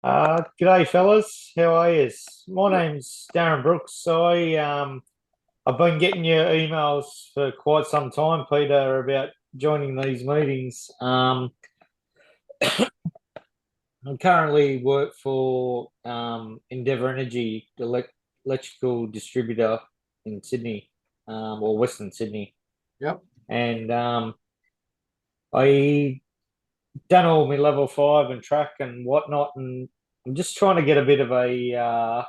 G'day, fellas. How are you? My name's Darren Brooks. I've been getting your emails for quite some time, Peter, about joining these meetings. I currently work for Endeavour Energy, the electrical distributor in Sydney, or Western Sydney, Yep. and I done all my level five and track and whatnot, and I'm just trying to get a bit of a.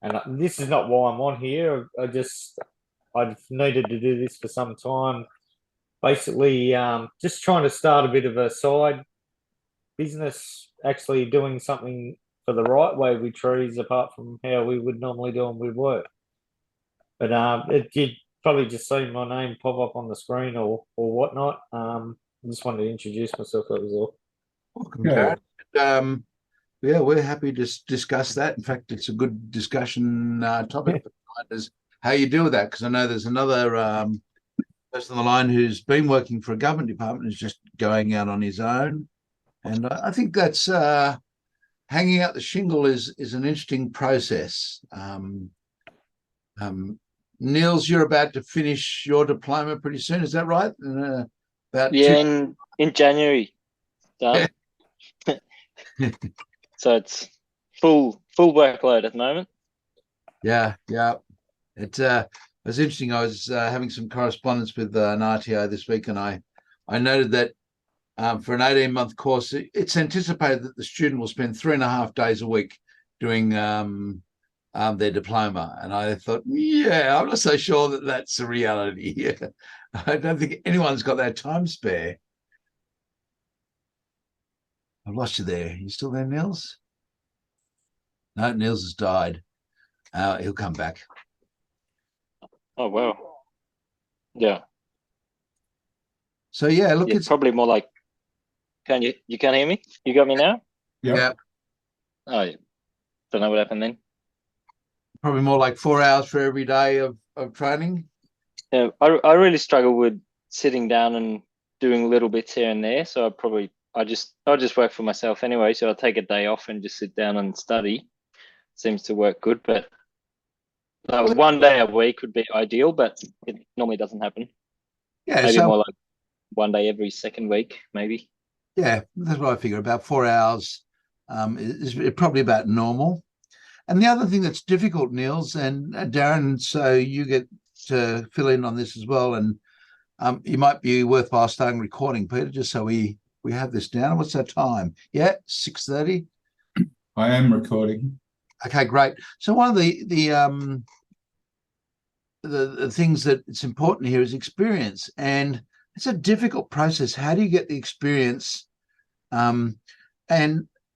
And this is not why I'm on here. I've needed to do this for some time. Basically, just trying to start a bit of a side business, actually doing something for the right way with trees, apart from how we would normally do them with work. But it did probably just see my name pop up on the screen or whatnot. I just wanted to introduce myself. That was all. Welcome, Darren. Yeah, we're happy to discuss that. In fact, it's a good discussion topic for tonight is how you deal with that. Because I know there's another person on the line who's been working for a government department, who's just going out on his own. And I think that's hanging out the shingle is an interesting process. Niels, you're about to finish your diploma pretty soon. Is that right? About Yeah, in January, done. So it's full workload at the moment. Yeah. It was interesting. I was having some correspondence with an RTO this week, and I noted that for an 18-month course, it's anticipated that the student will spend 3.5 days a week doing their diploma. And I thought, yeah, I'm not so sure that that's a reality. I don't think anyone's got that time spare. I've lost you there. You still there, Niels? No, Niels has died. He'll come back. Oh wow. Yeah. So yeah, look, it's probably more like. You can't hear me? You got me now? Yeah. Oh, yeah. Don't know what happened then. Probably more like 4 hours for every day of training. Yeah, I really struggle with sitting down and doing little bits here and there. So I'll just work for myself anyway. So I'll take a day off and just sit down and study. Seems to work good, but one day a week would be ideal, but it normally doesn't happen. Yeah, maybe more like one day every second week, maybe. Yeah, that's what I figure. About 4 hours is probably about normal. And the other thing that's difficult, Niels and Darren, so you get to fill in on this as well, and you might be worthwhile starting recording, Peter, just so we have this down. What's that time? Yeah, 6:30. I am recording. Okay, great. So one of the things that it's important here is experience, and it's a difficult process. How do you get the experience? And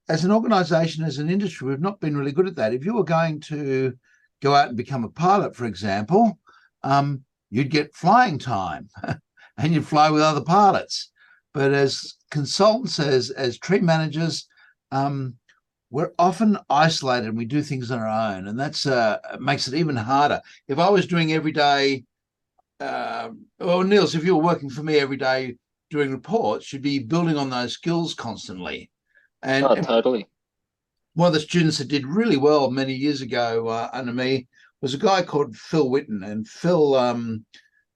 as an organization, as an industry, we've not been really good at that. If you were going to go out and become a pilot, for example, you'd get flying time and you'd fly with other pilots. But as consultants, as tree managers, we're often isolated and we do things on our own. And that's makes it even harder. If I was doing every day, Niels, if you were working for me every day doing reports, you'd be building on those skills constantly. And totally. One of the students that did really well many years ago under me was a guy called Phil Whitten, and Phil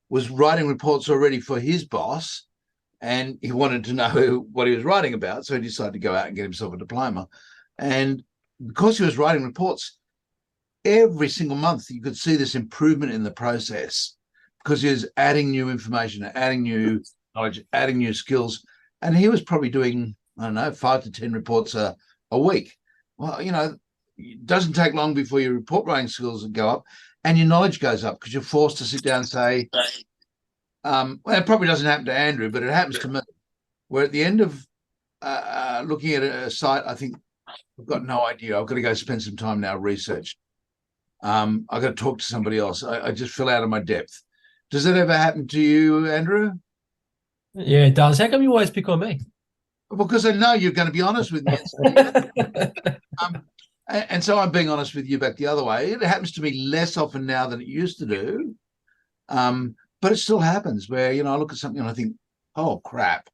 was writing reports already for his boss, and he wanted to know what he was writing about, so he decided to go out and get himself a diploma. And because he was writing reports, every single month you could see this improvement in the process because he was adding new information, adding new knowledge, adding new skills, and he was probably doing, I don't know, 5 to 10 reports a week. Well, it doesn't take long before your report writing skills go up and your knowledge goes up because you're forced to sit down and say, well, it probably doesn't happen to Andrew, but it happens to me. Where at the end of looking at a site, I think, I've got no idea. I've got to go spend some time now research. I've got to talk to somebody else. I just fell out of my depth. Does that ever happen to you, Andrew? Yeah, it does. How come you always pick on me? Because I know you're going to be honest with me. And so I'm being honest with you back the other way. It happens to me less often now than it used to do. But it still happens where, I look at something and I think, oh, crap.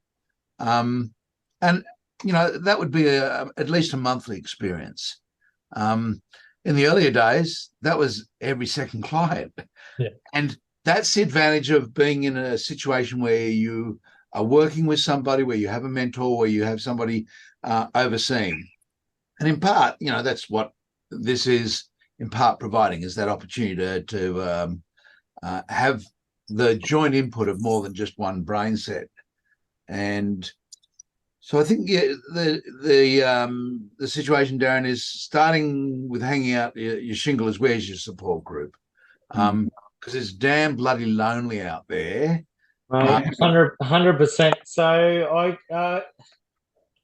And that would be at least a monthly experience. In the earlier days, that was every second client. Yeah. And that's the advantage of being in a situation where you are working with somebody, where you have a mentor, where you have somebody overseeing. And in part, that's what this is in part providing, is that opportunity to have the joint input of more than just one brain set. And so I think the situation, Darren, is starting with hanging out your shingle is where's your support group, because it's damn bloody lonely out there. 100%. So I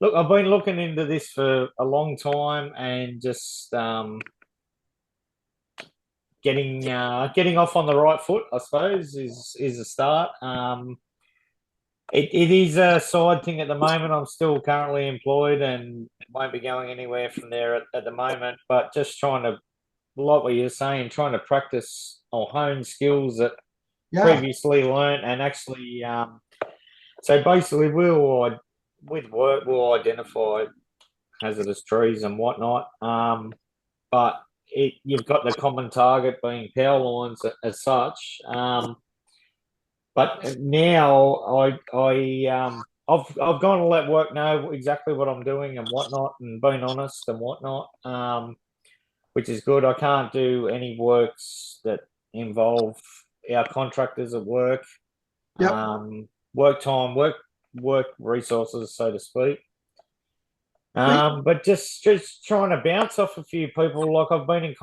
look, I've been looking into this for a long time, and just getting off on the right foot, I suppose, is a start. It is a side thing at the moment. I'm still currently employed and won't be going anywhere from there at the moment. But just trying to, like what you're saying, trying to practice or hone skills that previously learnt, and actually, so basically, with work, we'll identify hazardous trees and whatnot. But you've got the common target being power lines as such. But now I've gone to let work know exactly what I'm doing and whatnot, and being honest and whatnot, which is good. I can't do any works that involve our contractors at work. Work time, work resources, so to speak. But just trying to bounce off a few people. Like I've been in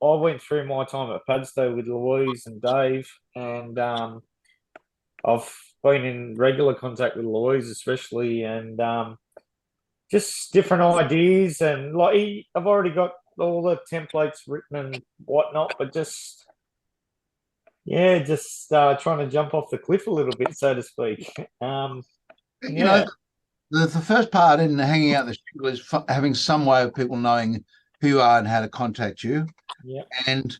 I went through my time at Padstow with Louise and Dave, and I've been in regular contact with Louise especially, and just different ideas, and like I've already got all the templates written and whatnot, but just trying to jump off the cliff a little bit, so to speak. The first part in hanging out the shingle is having some way of people knowing who you are and how to contact you. Yeah. And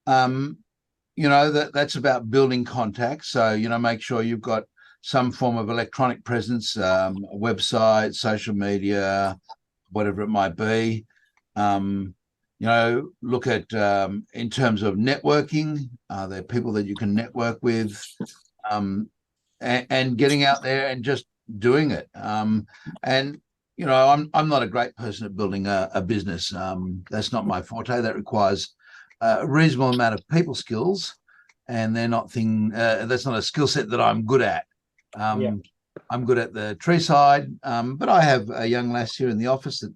that's about building contacts. So make sure you've got some form of electronic presence, a website, social media, whatever it might be. Look at in terms of networking, are there people that you can network with, and getting out there and just doing it. I'm not a great person at building a business. That's not my forte. That requires a reasonable amount of people skills, and that's not a skill set that I'm good at. I'm good at the tree side, but I have a young lass here in the office that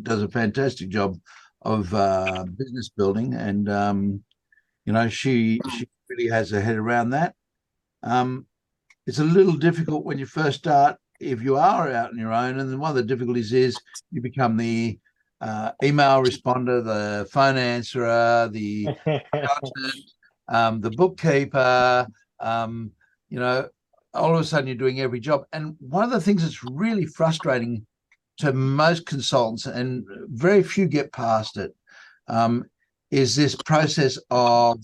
does a fantastic job of business building, and she really has her head around that. It's a little difficult when you first start if you are out on your own, and then one of the difficulties is you become the email responder, the phone answerer, the accountant, the bookkeeper. All of a sudden you're doing every job. And one of the things that's really frustrating to most consultants, and very few get past it, is this process of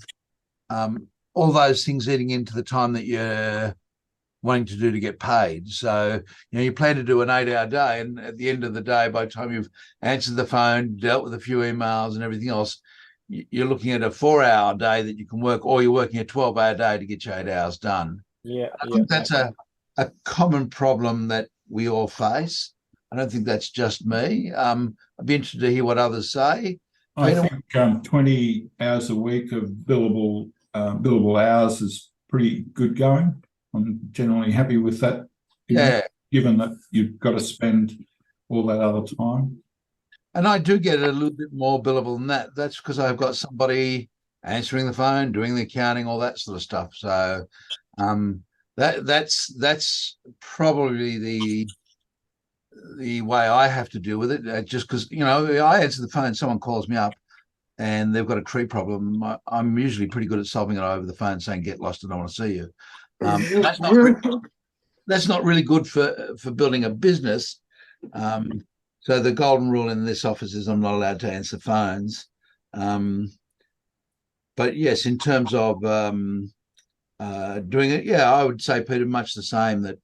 all those things eating into the time that you're wanting to do to get paid. So, you plan to do an 8-hour day, and at the end of the day, by the time you've answered the phone, dealt with a few emails and everything else, you're looking at a 4-hour day that you can work, or you're working a 12-hour day to get your 8 hours done. I think that's a common problem that we all face. I don't think that's just me. I'd be interested to hear what others say. I think 20 hours a week of billable hours is pretty good going. I'm generally happy with that. Given that you've got to spend all that other time. And I do get a little bit more billable than that. That's because I've got somebody answering the phone, doing the accounting, all that sort of stuff. So that's probably the way I have to deal with it. Just because I answer the phone, someone calls me up, and they've got a tree problem. I'm usually pretty good at solving it over the phone, saying "Get lost, I don't want to see you." That's not really good for building a business. So the golden rule in this office is I'm not allowed to answer phones. But yes, in terms of doing it, I would say, Peter, much the same. That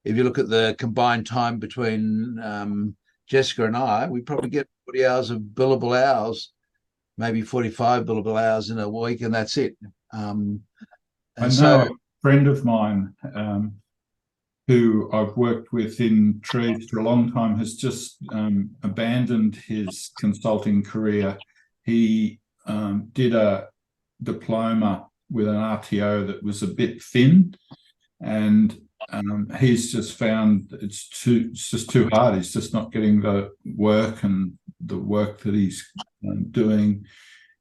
if you look at the combined time between Jessica and I, we probably get 40 hours of billable hours, maybe 45 billable hours in a week, and that's it. I know a friend of mine who I've worked with in Trees for a long time has just abandoned his consulting career. He did a diploma with an RTO that was a bit thin, and he's just found it's just too hard. He's just not getting the work that he's doing.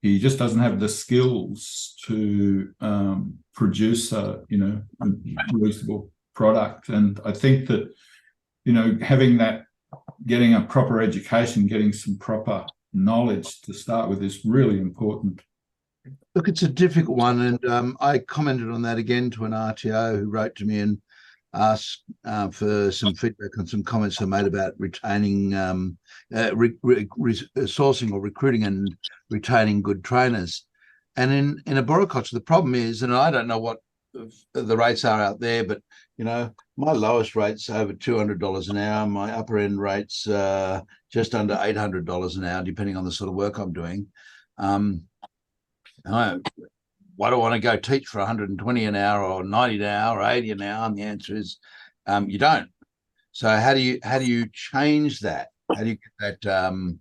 He just doesn't have the skills to produce a reasonable product. And I think that getting a proper education, getting some proper knowledge to start with is really important. Look, it's a difficult one, and I commented on that again to an RTO who wrote to me and asked for some feedback on some comments I made about retaining, sourcing or recruiting and retaining good trainers. And in Emboroculture, the problem is, and I don't know what the rates are out there, but my lowest rate's over $200 an hour. My upper end rate's just under $800 an hour, depending on the sort of work I'm doing. Why do I want to go teach for 120 an hour or 90 an hour or 80 an hour? And the answer is you don't. So how do you change that? How do you get that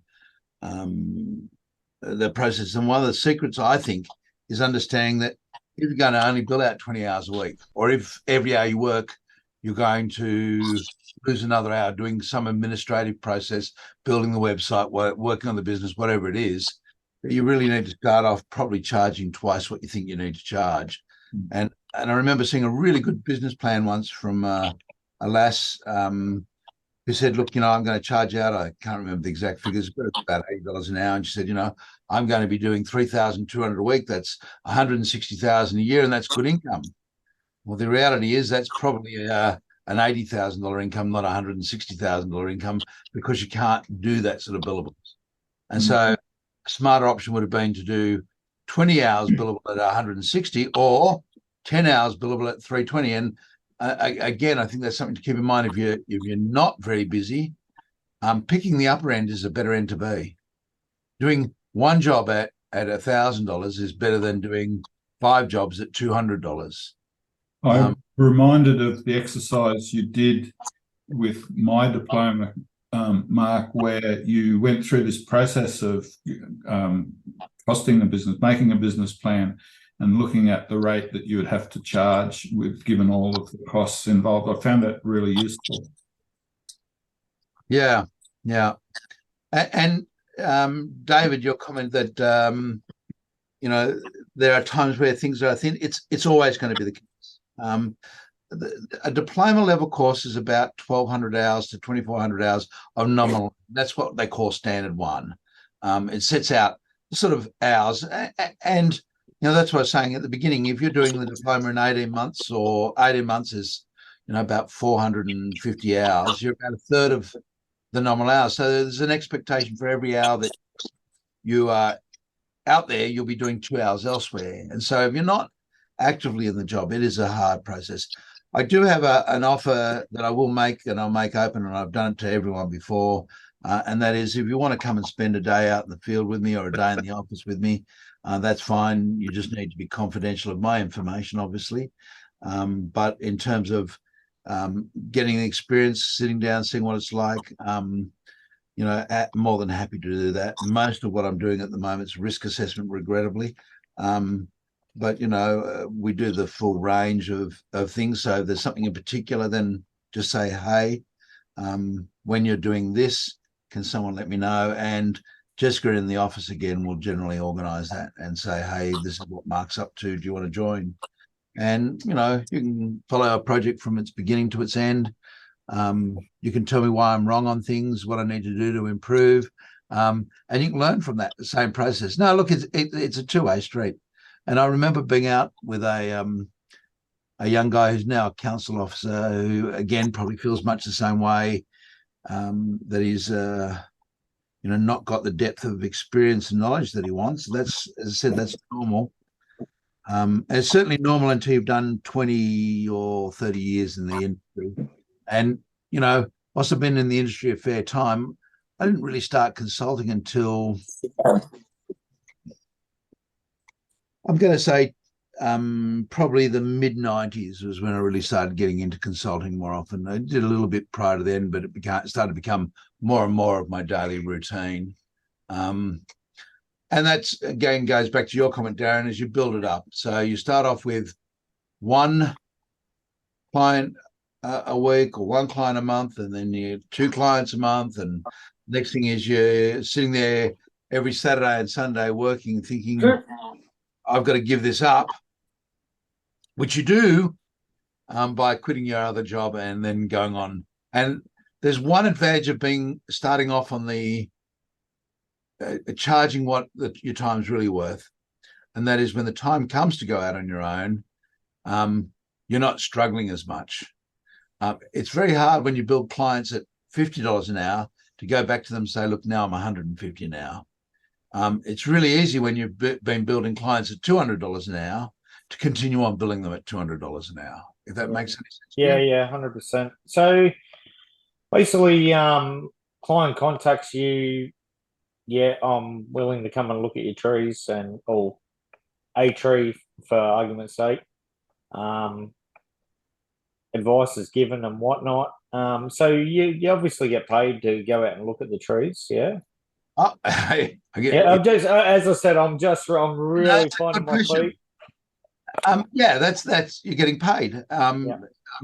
the process? And one of the secrets, I think, is understanding that if you're going to only bill out 20 hours a week, or if every hour you work, you're going to lose another hour doing some administrative process, building the website, working on the business, whatever it is, you really need to start off probably charging twice what you think you need to charge. And I remember seeing a really good business plan once from a lass who said, look, I'm going to charge out, I can't remember the exact figures, but it's about $80 an hour. And she said, I'm going to be doing $3,200 a week. That's $160,000 a year, and that's good income. Well, the reality is that's probably an $80,000 income, not $160,000 income, because you can't do that sort of billables. And so a smarter option would have been to do 20 hours billable at 160 or 10 hours billable at 320. And again, I think that's something to keep in mind if you're not very busy. Picking the upper end is a better end to be. Doing one job at $1,000 is better than doing 5 jobs at $200. I'm reminded of the exercise you did with my diploma, Mark, where you went through this process of costing a business, making a business plan, and looking at the rate that you would have to charge given all of the costs involved. I found that really useful. Yeah. And David, your comment that there are times where things are thin. It's always going to be the case. A diploma level course is about 1,200 hours to 2,400 hours of nominal. That's what they call standard 1. It sets out the sort of hours, and that's what I was saying at the beginning. If you're doing the diploma in 18 months, or 18 months is about 450 hours, you're about a third of the nominal hours. So there's an expectation for every hour that you are out there, you'll be doing 2 hours elsewhere. And so if you're not actively in the job, it is a hard process. I do have an offer that I will make, and I'll make open, and I've done it to everyone before. And that is, if you want to come and spend a day out in the field with me or a day in the office with me, that's fine. You just need to be confidential of my information, obviously. But in terms of getting the experience, sitting down, seeing what it's like, more than happy to do that. Most of what I'm doing at the moment is risk assessment, regrettably. But, we do the full range of things. So if there's something in particular, then just say, hey, when you're doing this, can someone let me know? And Jessica in the office again will generally organise that and say, hey, this is what Mark's up to. Do you want to join? And, you can follow a project from its beginning to its end. You can tell me why I'm wrong on things, what I need to do to improve. And you can learn from that, the same process. No, look, it's a two-way street. And I remember being out with a young guy who's now a council officer, who again probably feels much the same way, that he's not got the depth of experience and knowledge that he wants. That's, as I said, that's normal. It's certainly normal until you've done 20 or 30 years in the industry. And, you know, whilst I've been in the industry a fair time, I didn't really start consulting until, I'm going to say, probably the mid-90s was when I really started getting into consulting more often. I did a little bit prior to then, but it started to become more and more of my daily routine. And that's, again, goes back to your comment, Darren, as you build it up. So you start off with one client a week or one client a month, and then you have 2 clients a month. And next thing is you're sitting there every Saturday and Sunday working, thinking, I've got to give this up, which you do by quitting your other job and then going on. And there's one advantage of starting off on the charging what your time's really worth. And that is when the time comes to go out on your own, you're not struggling as much. It's very hard when you build clients at $50 an hour to go back to them and say, look, now I'm $150 an hour. It's really easy when you've been building clients at $200 an hour to continue on billing them at $200 an hour, if that makes any sense. Yeah, 100%. So basically, client contacts you, I'm willing to come and look at your trees or a tree for argument's sake. Advice is given and whatnot. So you obviously get paid to go out and look at the trees, yeah? I get, I'm just, as I said, I'm really finding my feet. That's you're getting paid. I'm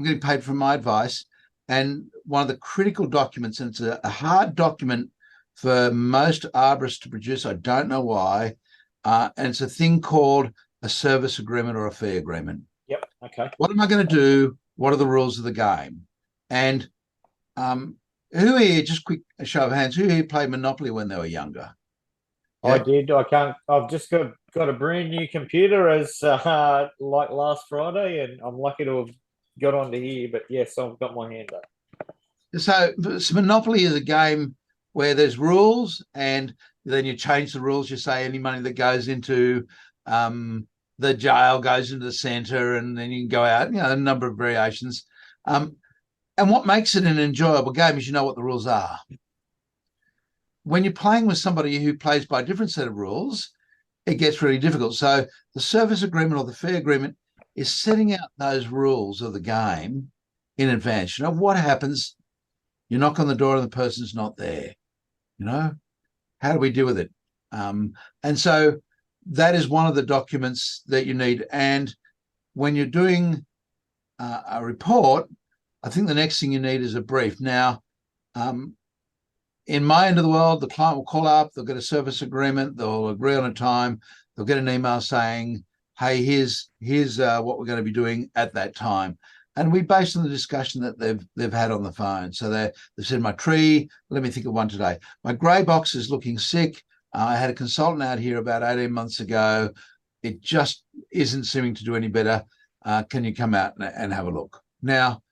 getting paid for my advice. And one of the critical documents, and it's a hard document for most arborists to produce, I don't know why, and it's a thing called a service agreement or a fee agreement. Yep. Okay. What am I going to do? What are the rules of the game? And who here, just quick show of hands, who here played Monopoly when they were younger? I did. I've just got a brand new computer as like last Friday, and I'm lucky to have got onto here. But yes, I've got my hand up. So Monopoly is a game where there's rules, and then you change the rules. You say any money that goes into the jail goes into the center, and then you can go out, a number of variations. And what makes it an enjoyable game is you know what the rules are. When you're playing with somebody who plays by a different set of rules, it gets really difficult. So the service agreement or the fee agreement is setting out those rules of the game in advance. You know, what happens? You knock on the door and the person's not there. How do we deal with it? And so that is one of the documents that you need. And when you're doing a report, I think the next thing you need is a brief. Now, in my end of the world, the client will call up, they'll get a service agreement, they'll agree on a time, they'll get an email saying, hey, here's what we're going to be doing at that time. And we based on the discussion that they've had on the phone. So they've said, my tree, let me think of one today. My grey box is looking sick. I had a consultant out here about 18 months ago. It just isn't seeming to do any better. Can you come out and have a look? Now,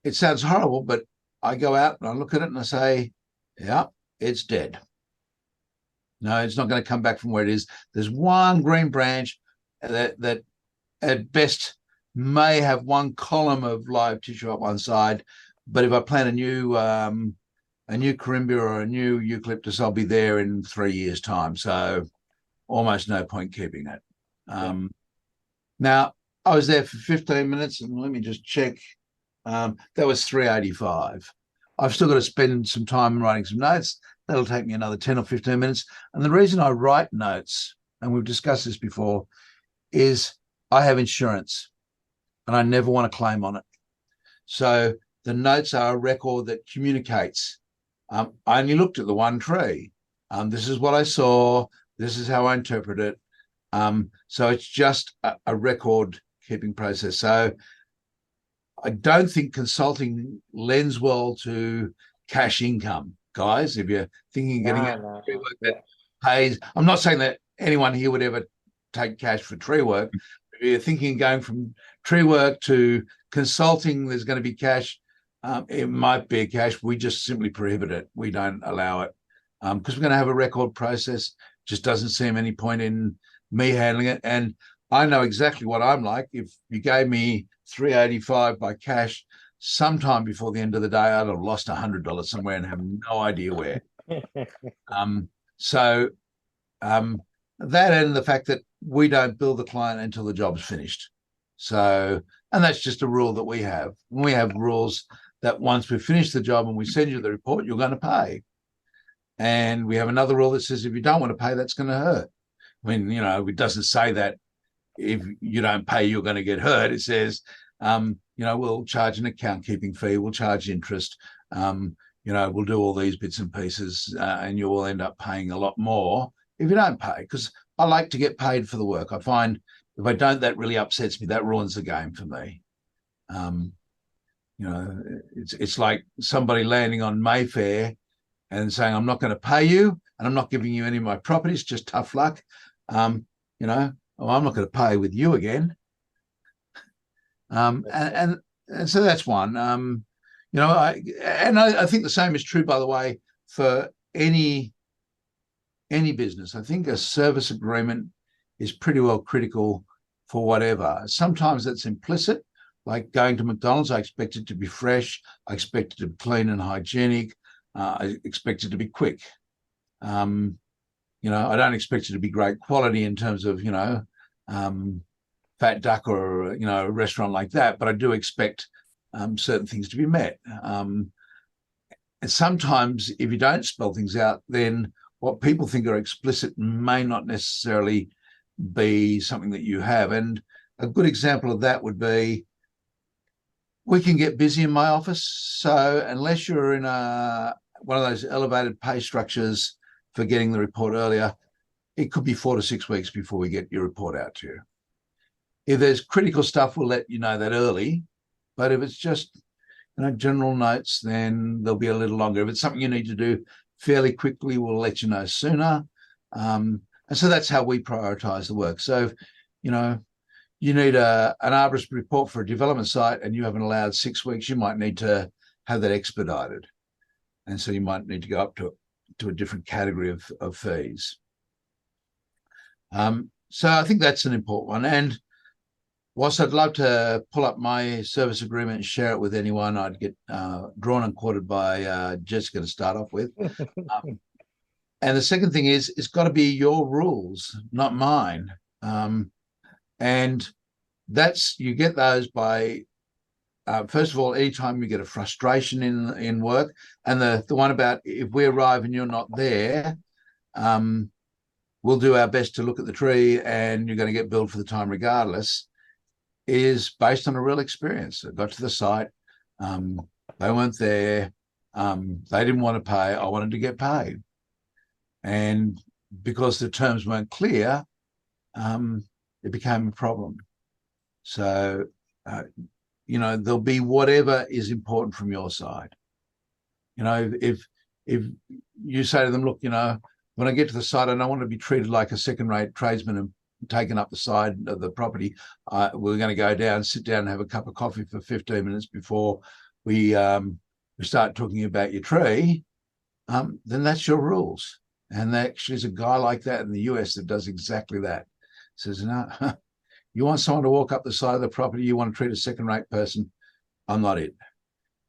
it sounds horrible, but I go out and I look at it and I say, yeah, it's dead. No, it's not going to come back from where it is. There's one green branch that at best may have one column of live tissue up one side, but if I plant a new Corymbia or a new eucalyptus, I'll be there in 3 years' time. So almost no point keeping it. Now, I was there for 15 minutes, and let me just check. That was $3.85. I've still got to spend some time writing some notes. That'll take me another 10 or 15 minutes. And the reason I write notes, and we've discussed this before, is I have insurance and I never want to claim on it. So the notes are a record that communicates. I only looked at the one tree. This is what I saw. This is how I interpret it. So it's just a record keeping process. So I don't think consulting lends well to cash income, guys. If you're thinking of getting tree work that pays, I'm not saying that anyone here would ever take cash for tree work. If you're thinking going from tree work to consulting, there's going to be cash. It might be a cash. We just simply prohibit it. We don't allow it because we're going to have a record process. Just doesn't seem any point in me handling it. And I know exactly what I'm like. If you gave me $3.85 by cash, sometime before the end of the day, I'd have lost $100 somewhere and have no idea where. That and the fact that we don't bill the client until the job's finished. So, and that's just a rule that we have. We have rules that once we finish the job and we send you the report, you're going to pay. And we have another rule that says if you don't want to pay, that's going to hurt. I mean, you know, it doesn't say that if you don't pay, you're going to get hurt. It says, you know, we'll charge an account keeping fee, we'll charge interest, you know, we'll do all these bits and pieces, and you will end up paying a lot more if you don't pay, because I like to get paid for the work. I find if I don't, that really upsets me. That ruins the game for me. You know, it's like somebody landing on Mayfair and saying, I'm not going to pay you and I'm not giving you any of my properties, just tough luck. You know, oh, I'm not going to pay with you again. And so that's one. You know, I think the same is true, by the way, for any business. I think a service agreement is pretty well critical for whatever. Sometimes that's implicit, like going to McDonald's. I expect it to be fresh. I expect it to be clean and hygienic. I expect it to be quick. You know, I don't expect it to be great quality in terms of, you know, Fat Duck or, you know, a restaurant like that, but I do expect certain things to be met. And sometimes if you don't spell things out, then what people think are explicit may not necessarily be something that you have. And a good example of that would be, we can get busy in my office. So unless you're in one of those elevated pay structures for getting the report earlier, it could be 4 to 6 weeks before we get your report out to you. If there's critical stuff, we'll let you know that early. But if it's just, you know, general notes, then there'll be a little longer. If it's something you need to do fairly quickly, we'll let you know sooner. And so that's how we prioritize the work. So, you know, you need an arborist report for a development site and you haven't allowed 6 weeks, you might need to have that expedited. And so you might need to go up to a different category of fees. So I think that's an important one. And whilst I'd love to pull up my service agreement and share it with anyone, I'd get drawn and quartered by Jessica to start off with. And the second thing is, it's got to be your rules, not mine. And that's, you get those by, first of all, anytime you get a frustration in work, and the one about if we arrive and you're not there, we'll do our best to look at the tree and you're going to get billed for the time regardless, is based on a real experience. I got to the site, they weren't there, they didn't want to pay, I wanted to get paid. And because the terms weren't clear, it became a problem. So, you know, there'll be whatever is important from your side. You know, if you say to them, look, you know, when I get to the site, I don't want to be treated like a second-rate tradesman and taken up the side of the property. We're going to go down, sit down and have a cup of coffee for 15 minutes before we start talking about your tree, then that's your rules. And there actually is a guy like that in the US that does exactly that. Says, no, you want someone to walk up the side of the property, you want to treat a second-rate person, I'm not it.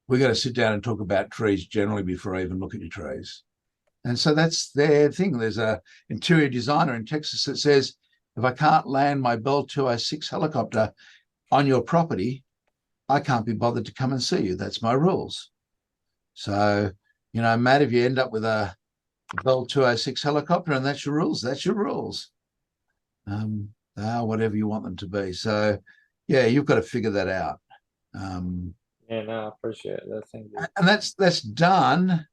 We're going to sit down and talk about trees generally before I even look at your trees. And so that's their thing. There's a interior designer in Texas that says, if I can't land my Bell 206 helicopter on your property, I can't be bothered to come and see you. That's my rules. So, you know, Matt, if you end up with a Bell 206 helicopter and that's your rules, that's your rules. They are whatever you want them to be. So, yeah, you've got to figure that out. Yeah, no, I appreciate that. Thank you. And that's done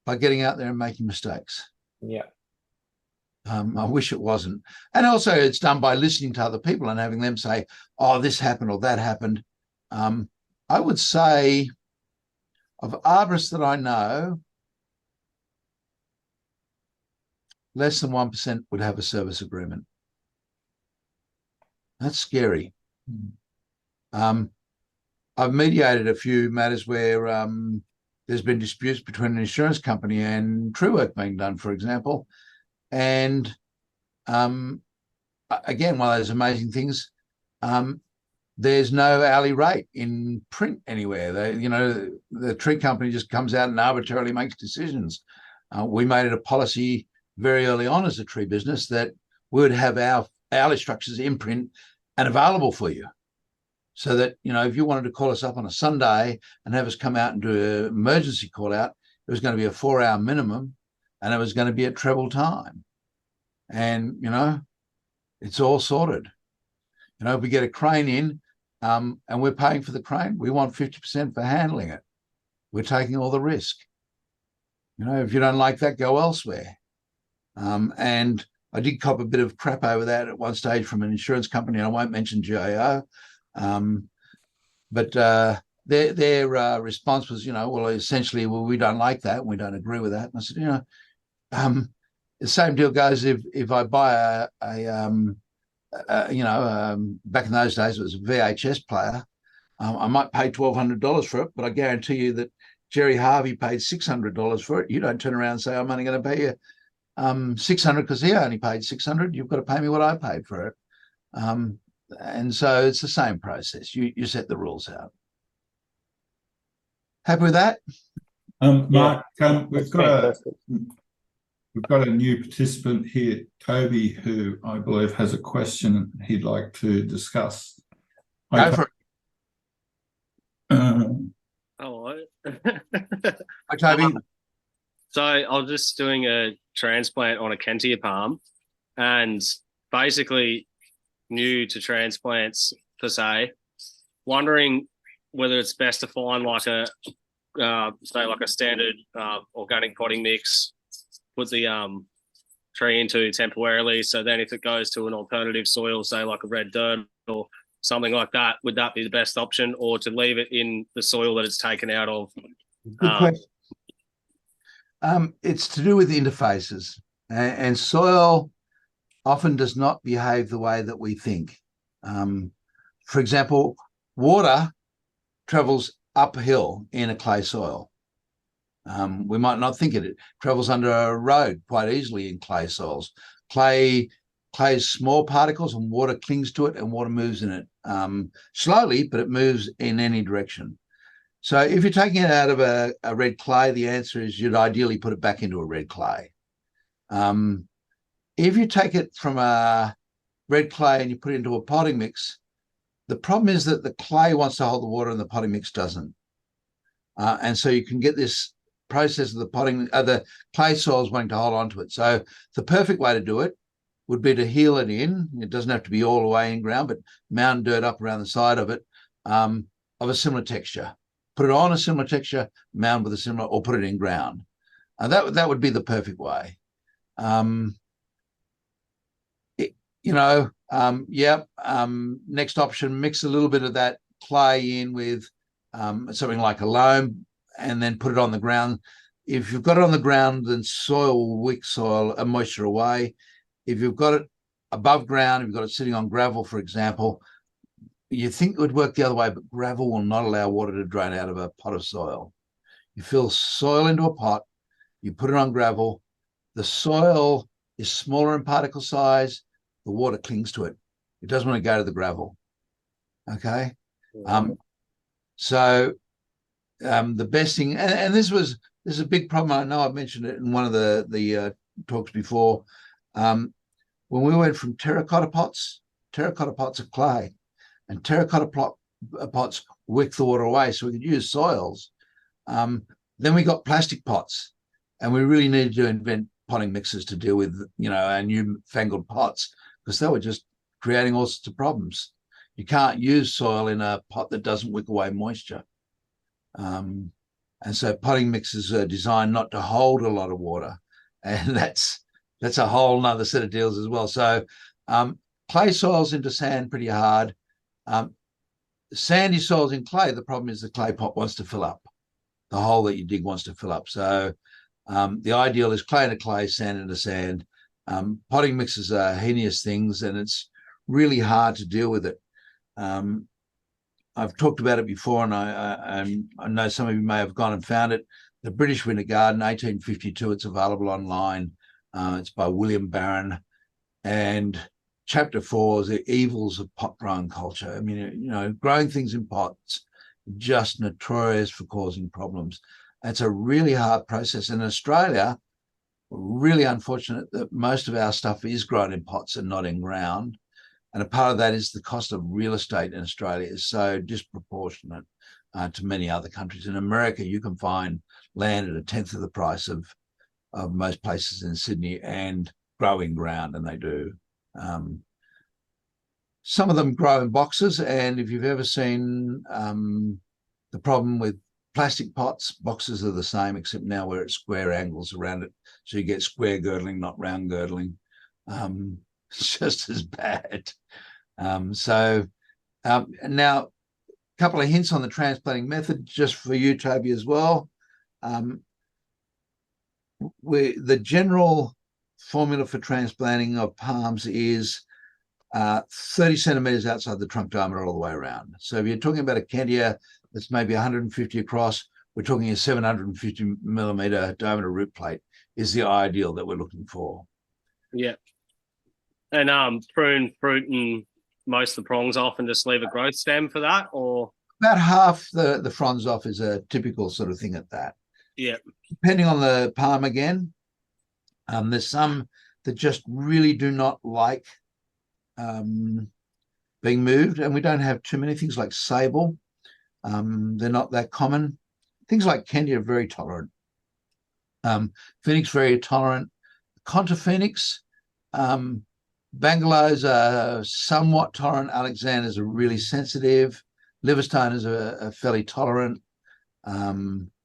by getting out there and making mistakes. Yeah. I wish it wasn't. And also it's done by listening to other people and having them say, oh, this happened or that happened. I would say of arborists that I know, less than 1% would have a service agreement. That's scary. I've mediated a few matters where there's been disputes between an insurance company and tree work being done, for example. And again, one of those amazing things, there's no hourly rate in print anywhere. The tree company just comes out and arbitrarily makes decisions. We made it a policy very early on as a tree business that we would have our hourly structures in print and available for you. So that, if you wanted to call us up on a Sunday and have us come out and do an emergency call out, it was going to be a 4-hour minimum and it was going to be at treble time. And, it's all sorted. If we get a crane in and we're paying for the crane, we want 50% for handling it. We're taking all the risk. If you don't like that, go elsewhere. And I did cop a bit of crap over that at one stage from an insurance company. I won't mention GAO. But their response was, essentially, we don't like that. And we don't agree with that. And I said, the same deal goes if I buy back in those days, it was a VHS player. I might pay $1,200 for it, but I guarantee you that Jerry Harvey paid $600 for it. You don't turn around and say, I'm only going to pay you $600 because he only paid $600. You've got to pay me what I paid for it. And so it's the same process. You set the rules out. Happy with that? Mark, we've got a new participant here, Toby, who I believe has a question he'd like to discuss. Go for it. Hello. Hi, Toby. So I was just doing a transplant on a Kentia palm, and basically new to transplants per se, wondering whether it's best to find like a standard organic potting mix, put the tree into temporarily. So then if it goes to an alternative soil, say like a red dirt or something like that, would that be the best option, or to leave it in the soil that it's taken out of? Good question. It's to do with interfaces, and soil often does not behave the way that we think. For example, water travels uphill in a clay soil. We might not think it travels under a road quite easily in clay soils. Clay is small particles and water clings to it and water moves in it slowly, but it moves in any direction. So if you're taking it out of a red clay, the answer is you'd ideally put it back into a red clay. If you take it from a red clay and you put it into a potting mix, the problem is that the clay wants to hold the water and the potting mix doesn't. And so you can get this process of the clay soils wanting to hold on to it. So the perfect way to do it would be to heel it in. It doesn't have to be all the way in ground, but mound dirt up around the side of it of a similar texture. Put it on a similar texture, mound with a similar, or put it in ground. That would be the perfect way. Next option, mix a little bit of that clay in with something like a loam and then put it on the ground. If you've got it on the ground, then soil will wick moisture away. If you've got it above ground, if you've got it sitting on gravel, for example, you think it would work the other way, but gravel will not allow water to drain out of a pot of soil. You fill soil into a pot, you put it on gravel, the soil is smaller in particle size, the water clings to it. It doesn't want to go to the gravel. Okay. The best thing, and this is a big problem. I know I've mentioned it in one of the talks before. When we went from terracotta pots of clay, and terracotta pots wick the water away, so we could use soils. Then we got plastic pots, and we really needed to invent potting mixes to deal with, our newfangled pots, because they were just creating all sorts of problems. You can't use soil in a pot that doesn't wick away moisture. And so potting mixes are designed not to hold a lot of water. And that's a whole nother set of deals as well. So clay soils into sand, pretty hard. Sandy soils in clay, the problem is the clay pot wants to fill up. The hole that you dig wants to fill up. So the ideal is clay into clay, sand into sand. Potting mixes are heinous things, and it's really hard to deal with it. I've talked about it before, and I know some of you may have gone and found it. The British Winter Garden, 1852. It's available online. It's by William Barron, and chapter 4 is the evils of pot growing culture. I mean, you know, growing things in pots, just notorious for causing problems. It's a really hard process. In Australia, we're really unfortunate that most of our stuff is grown in pots and not in ground. And a part of that is the cost of real estate in Australia is so disproportionate to many other countries. In America, you can find land at a tenth of the price of most places in Sydney and grow in ground, and they do. Some of them grow in boxes, and if you've ever seen the problem with plastic pots, boxes are the same, except now we're at square angles around it, so you get square girdling, not round girdling. It's just as bad. Now, a couple of hints on the transplanting method, just for you, Toby, as well. The general formula for transplanting of palms is 30 centimeters outside the trunk diameter all the way around. So if you're talking about a Kentia that's maybe 150 across, we're talking a 750 millimeter diameter root plate is the ideal that we're looking for. Yeah. And prune fruit and most of the prongs off and just leave a growth stem for that, or about half the fronds off is a typical sort of thing at that. Yeah. Depending on the palm again, there's some that just really do not like being moved, and we don't have too many things like sable. They're not that common. Things like Kentia are very tolerant. Phoenix very tolerant. Conta Phoenix, Bangalows are somewhat tolerant. Alexanders are really sensitive. Liverstoners are fairly tolerant.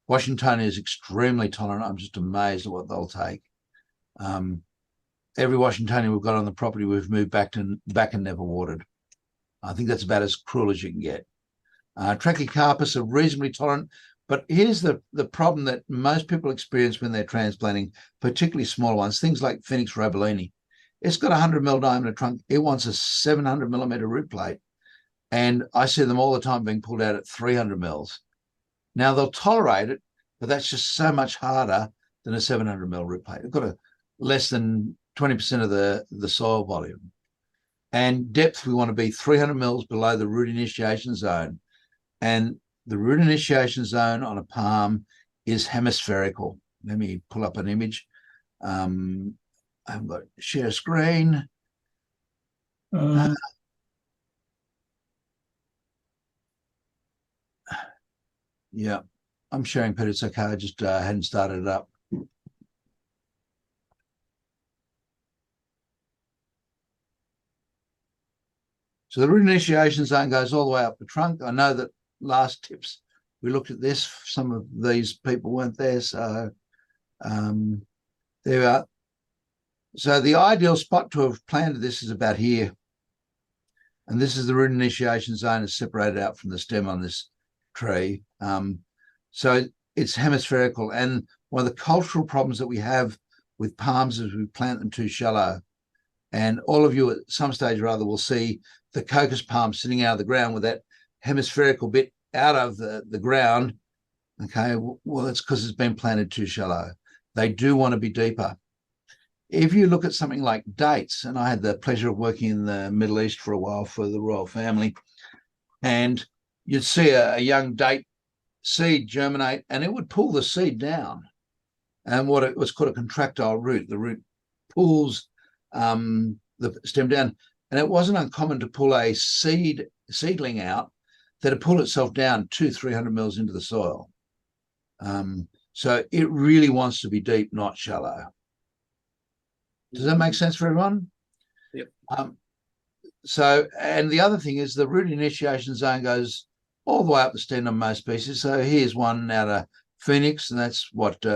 Washington is extremely tolerant. I'm just amazed at what they'll take. Every Washingtonian we've got on the property, we've moved back and never watered. I think that's about as cruel as you can get. Trachycarpus are reasonably tolerant, but here's the problem that most people experience when they're transplanting, particularly small ones, things like Phoenix robellini. It's got a 100 mil diameter trunk. It wants a 700 millimeter root plate. And I see them all the time being pulled out at 300 mils. Now they'll tolerate it, but that's just so much harder than a 700 mil root plate. They've got a less than 20% of the soil volume. And depth, we want to be 300 mils below the root initiation zone. And the root initiation zone on a palm is hemispherical. Let me pull up an image. I've got share screen. Yeah, I'm sharing, Peter. It's okay. I just hadn't started it up. So the root initiation zone goes all the way up the trunk. I know that last tips we looked at this. Some of these people weren't there, so there we are. So the ideal spot to have planted this is about here. And this is the root initiation zone is separated out from the stem on this tree. So it's hemispherical. And one of the cultural problems that we have with palms is we plant them too shallow. And all of you at some stage or other will see the cocos palm sitting out of the ground with that hemispherical bit out of the ground. Okay, well, that's because it's been planted too shallow. They do want to be deeper. If you look at something like dates, and I had the pleasure of working in the Middle East for a while for the royal family, and you'd see a young date seed germinate, and it would pull the seed down. And what it was called a contractile root. The root pulls the stem down, and it wasn't uncommon to pull a seedling out that had pulled itself down 200-300 mils into the soil. So it really wants to be deep, not shallow. Does that make sense for everyone? Yep. So, and the other thing is the root initiation zone goes all the way up the stem on most species. So here's one out of Phoenix, and that's what,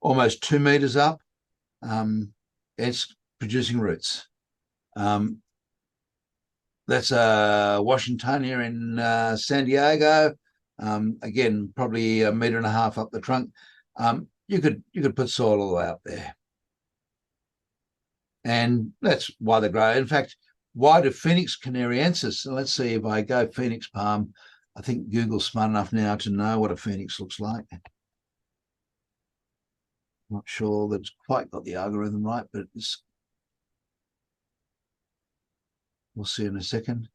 almost 2 meters up. It's producing roots. That's a Washingtonia in San Diego. Again, probably 1.5 meters up the trunk. You could put soil all the way up there. And that's why they grow. In fact, why do Phoenix canariensis? So let's see if I go Phoenix palm. I think Google's smart enough now to know what a Phoenix looks like. Not sure that it's quite got the algorithm right, but it's We'll see in a second.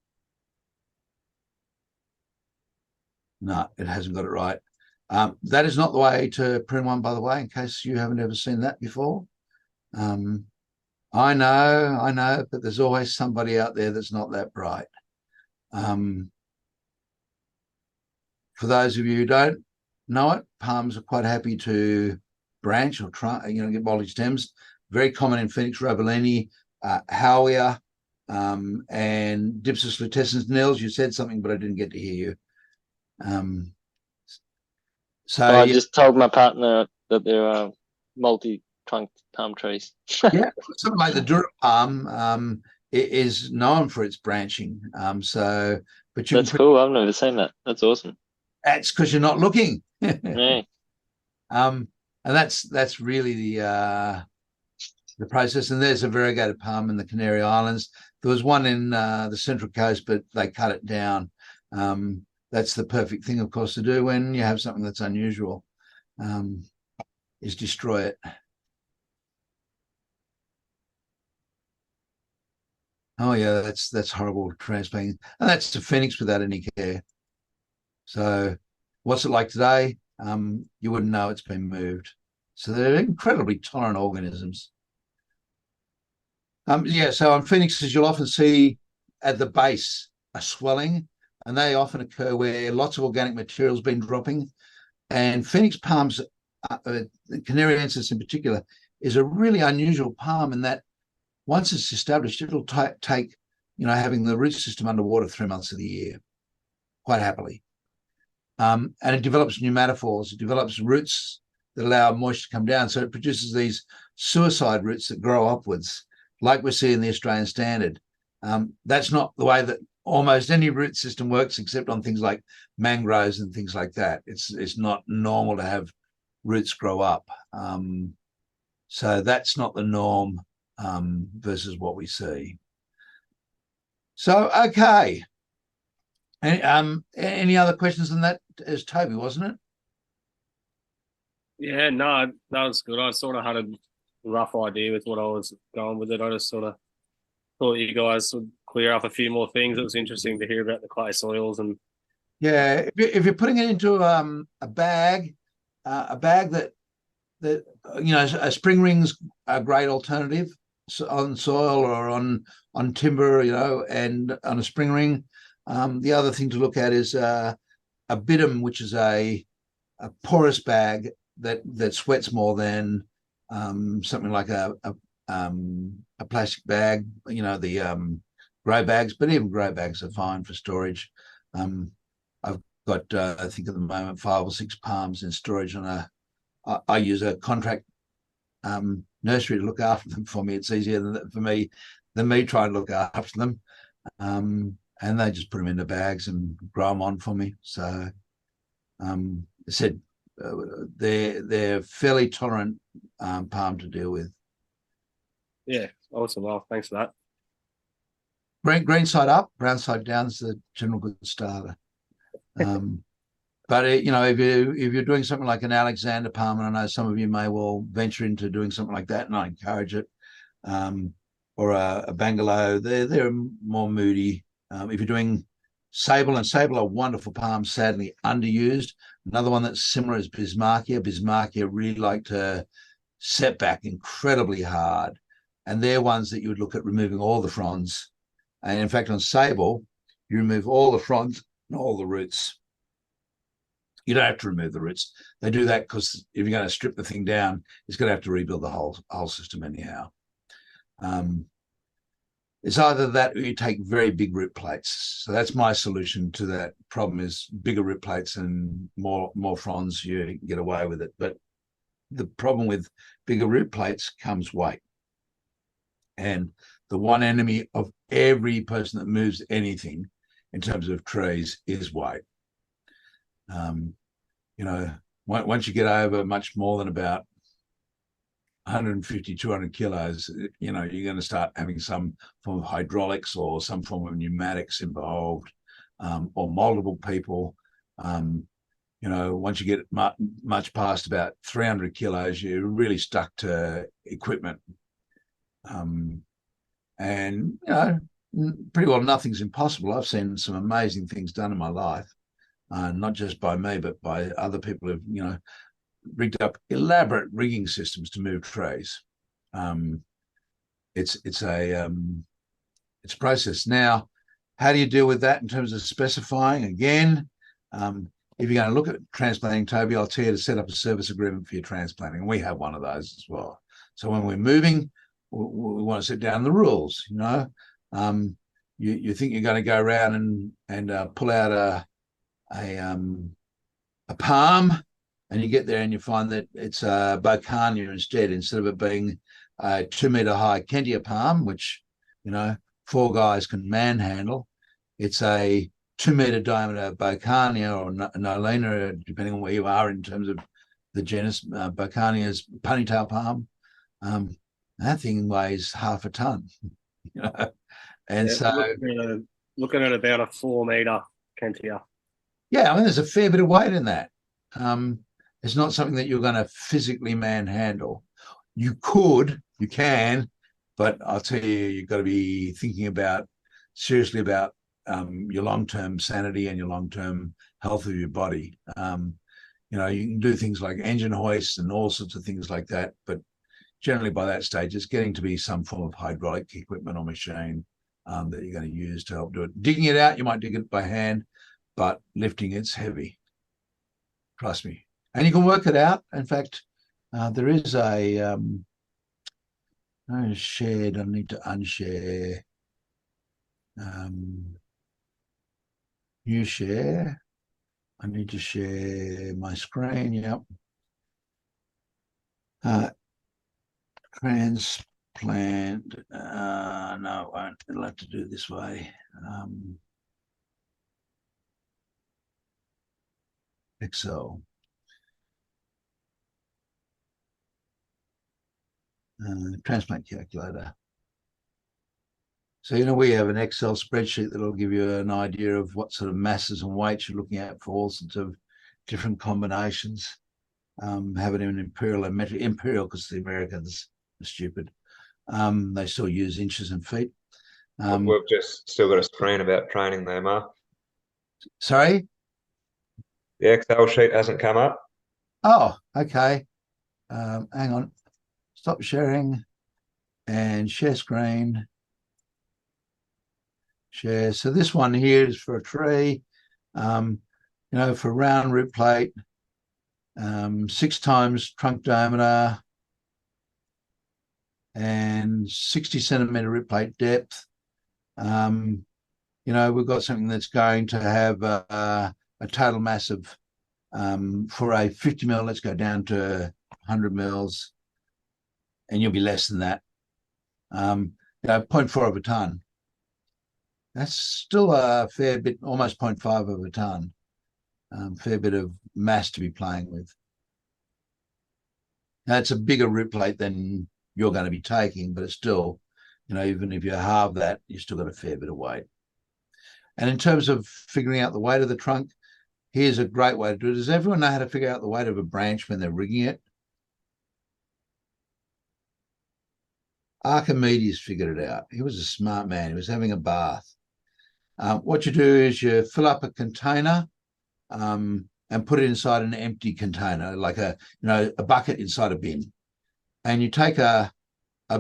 No, it hasn't got it right. That is not the way to print one, by the way, in case you haven't ever seen that before. I know, but there's always somebody out there that's not that bright. For those of you who don't know it, palms are quite happy to branch or try, get voltage stems. Very common in Phoenix robellini, Howia, and Dipsis lutescens. Nils, you said something, but I didn't get to hear you. I just told my partner that there are multi-trunked palm trees. Yeah, something like the Dura palm is known for its branching. But that's cool. I've never seen that. That's awesome. That's because you're not looking. Yeah. And that's really the process. And there's a variegated palm in the Canary Islands. There was one in the Central Coast, but they cut it down. That's the perfect thing, of course, to do when you have something that's unusual, is destroy it. Oh yeah, that's horrible transplanting, and that's the Phoenix without any care. So, what's it like today? You wouldn't know it's been moved. So they're incredibly tolerant organisms. So on Phoenixes, you'll often see at the base a swelling, and they often occur where lots of organic material has been dropping. And Phoenix palms, Canariensis in particular, is a really unusual palm in that once it's established, it'll take, having the root system underwater 3 months of the year, quite happily. And it develops pneumatophores. It develops roots that allow moisture to come down. So it produces these suicide roots that grow upwards, like we see in the Australian standard. That's not the way that almost any root system works, except on things like mangroves and things like that. It's not normal to have roots grow up. So that's not the norm versus what we see. So, okay. Any other questions on that? As Toby, wasn't it? Yeah, no, that was good. I sort of had a rough idea with what I was going with it. I just sort of thought you guys would clear up a few more things. It was interesting to hear about the clay soils and. Yeah, if you're putting it into a bag that a spring ring's a great alternative on soil or on timber, and on a spring ring. The other thing to look at is a bitum, which is a porous bag that sweats more than something like a plastic bag. The grow bags, but even grow bags are fine for storage. I've got, I think at the moment, 5 or 6 palms in storage on I use a contract nursery to look after them for me. It's easier for me than me trying to look after them. And they just put them into bags and grow them on for me. So I said they're fairly tolerant palm to deal with. Yeah, awesome. Well, thanks for that. Green side up, brown side down is the general good starter. But if you're doing something like an Alexander palm, and I know some of you may well venture into doing something like that, and I encourage it, or a Bangalow, they're more moody. If you're doing sable, and sable are wonderful palms, sadly underused. Another one that's similar is Bismarckia. Bismarckia really like to set back incredibly hard, and they're ones that you would look at removing all the fronds. And in fact, on sable, you remove all the fronds and all the roots. You don't have to remove the roots. They do that because if you're going to strip the thing down, it's going to have to rebuild the whole system anyhow. It's either that or you take very big root plates. So that's my solution to that problem: is bigger root plates and more fronds. You can get away with it. But the problem with bigger root plates comes weight. And the one enemy of every person that moves anything in terms of trees is weight. Once you get over much more than about 150, 200 kilos, you're going to start having some form of hydraulics or some form of pneumatics involved, or multiple people. Once you get much past about 300 kilos, you're really stuck to equipment. And pretty well nothing's impossible. I've seen some amazing things done in my life, not just by me, but by other people who've, you know, rigged up elaborate rigging systems to move trays. It's a process. Now, how do you deal with that in terms of specifying? Again, if you're going to look at transplanting, Toby, I'll tell you to set up a service agreement for your transplanting. We have one of those as well. So when we're moving, we want to set down the rules. You know, you think you're going to go around and pull out a palm, and you get there and you find that it's a Bocania instead of it being a 2 meter high Kentia palm, which, you know, 4 guys can manhandle. It's a 2 meter diameter Bocania or Nolina, depending on where you are in terms of the genus. Bocania's ponytail palm. That thing weighs half a ton, you know, and Yeah, so looking at about a 4 meter Kentia. yeah, I mean, there's a fair bit of weight in that. It's not something that you're going to physically manhandle. You can, but I'll tell you, you've got to be thinking seriously about your long-term sanity and your long-term health of your body. You know, you can do things like engine hoists and all sorts of things like that, but generally by that stage, it's getting to be some form of hydraulic equipment or machine that you're going to use to help do it. Digging it out, you might dig it by hand, but lifting it's heavy. Trust me. And you can work it out. In fact, there is a shared, I need to unshare. New share. I need to share my screen. Yep. Transplant. No, it won't. It'll have to do it this way. Excel. Transplant calculator. So, you know, we have an Excel spreadsheet that'll give you an idea of what sort of masses and weights you're looking at for all sorts of different combinations. Have it in imperial and metric. Imperial because the Americans are stupid. They still use inches and feet. We've just still got a screen about training there, Mark. Sorry? The Excel sheet hasn't come up. Oh, okay. Hang on. Stop sharing and share screen. Share. So this one here is for a tree, you know, for round root plate, 6 times trunk diameter and 60 centimeter root plate depth. You know, we've got something that's going to have a total mass of, for a 50 mil, let's go down to 100 mils, and you'll be less than that. You know, 0.4 of a ton. That's still a fair bit, almost 0.5 of a ton. Fair bit of mass to be playing with. Now, it's a bigger root plate than you're going to be taking, but it's still, you know, even if you halve that, you still got a fair bit of weight. And in terms of figuring out the weight of the trunk, here's a great way to do it. Does everyone know how to figure out the weight of a branch when they're rigging it? Archimedes figured it out. He was a smart man. He was having a bath. What you do is you fill up a container and put it inside an empty container, like a bucket inside a bin. And you take a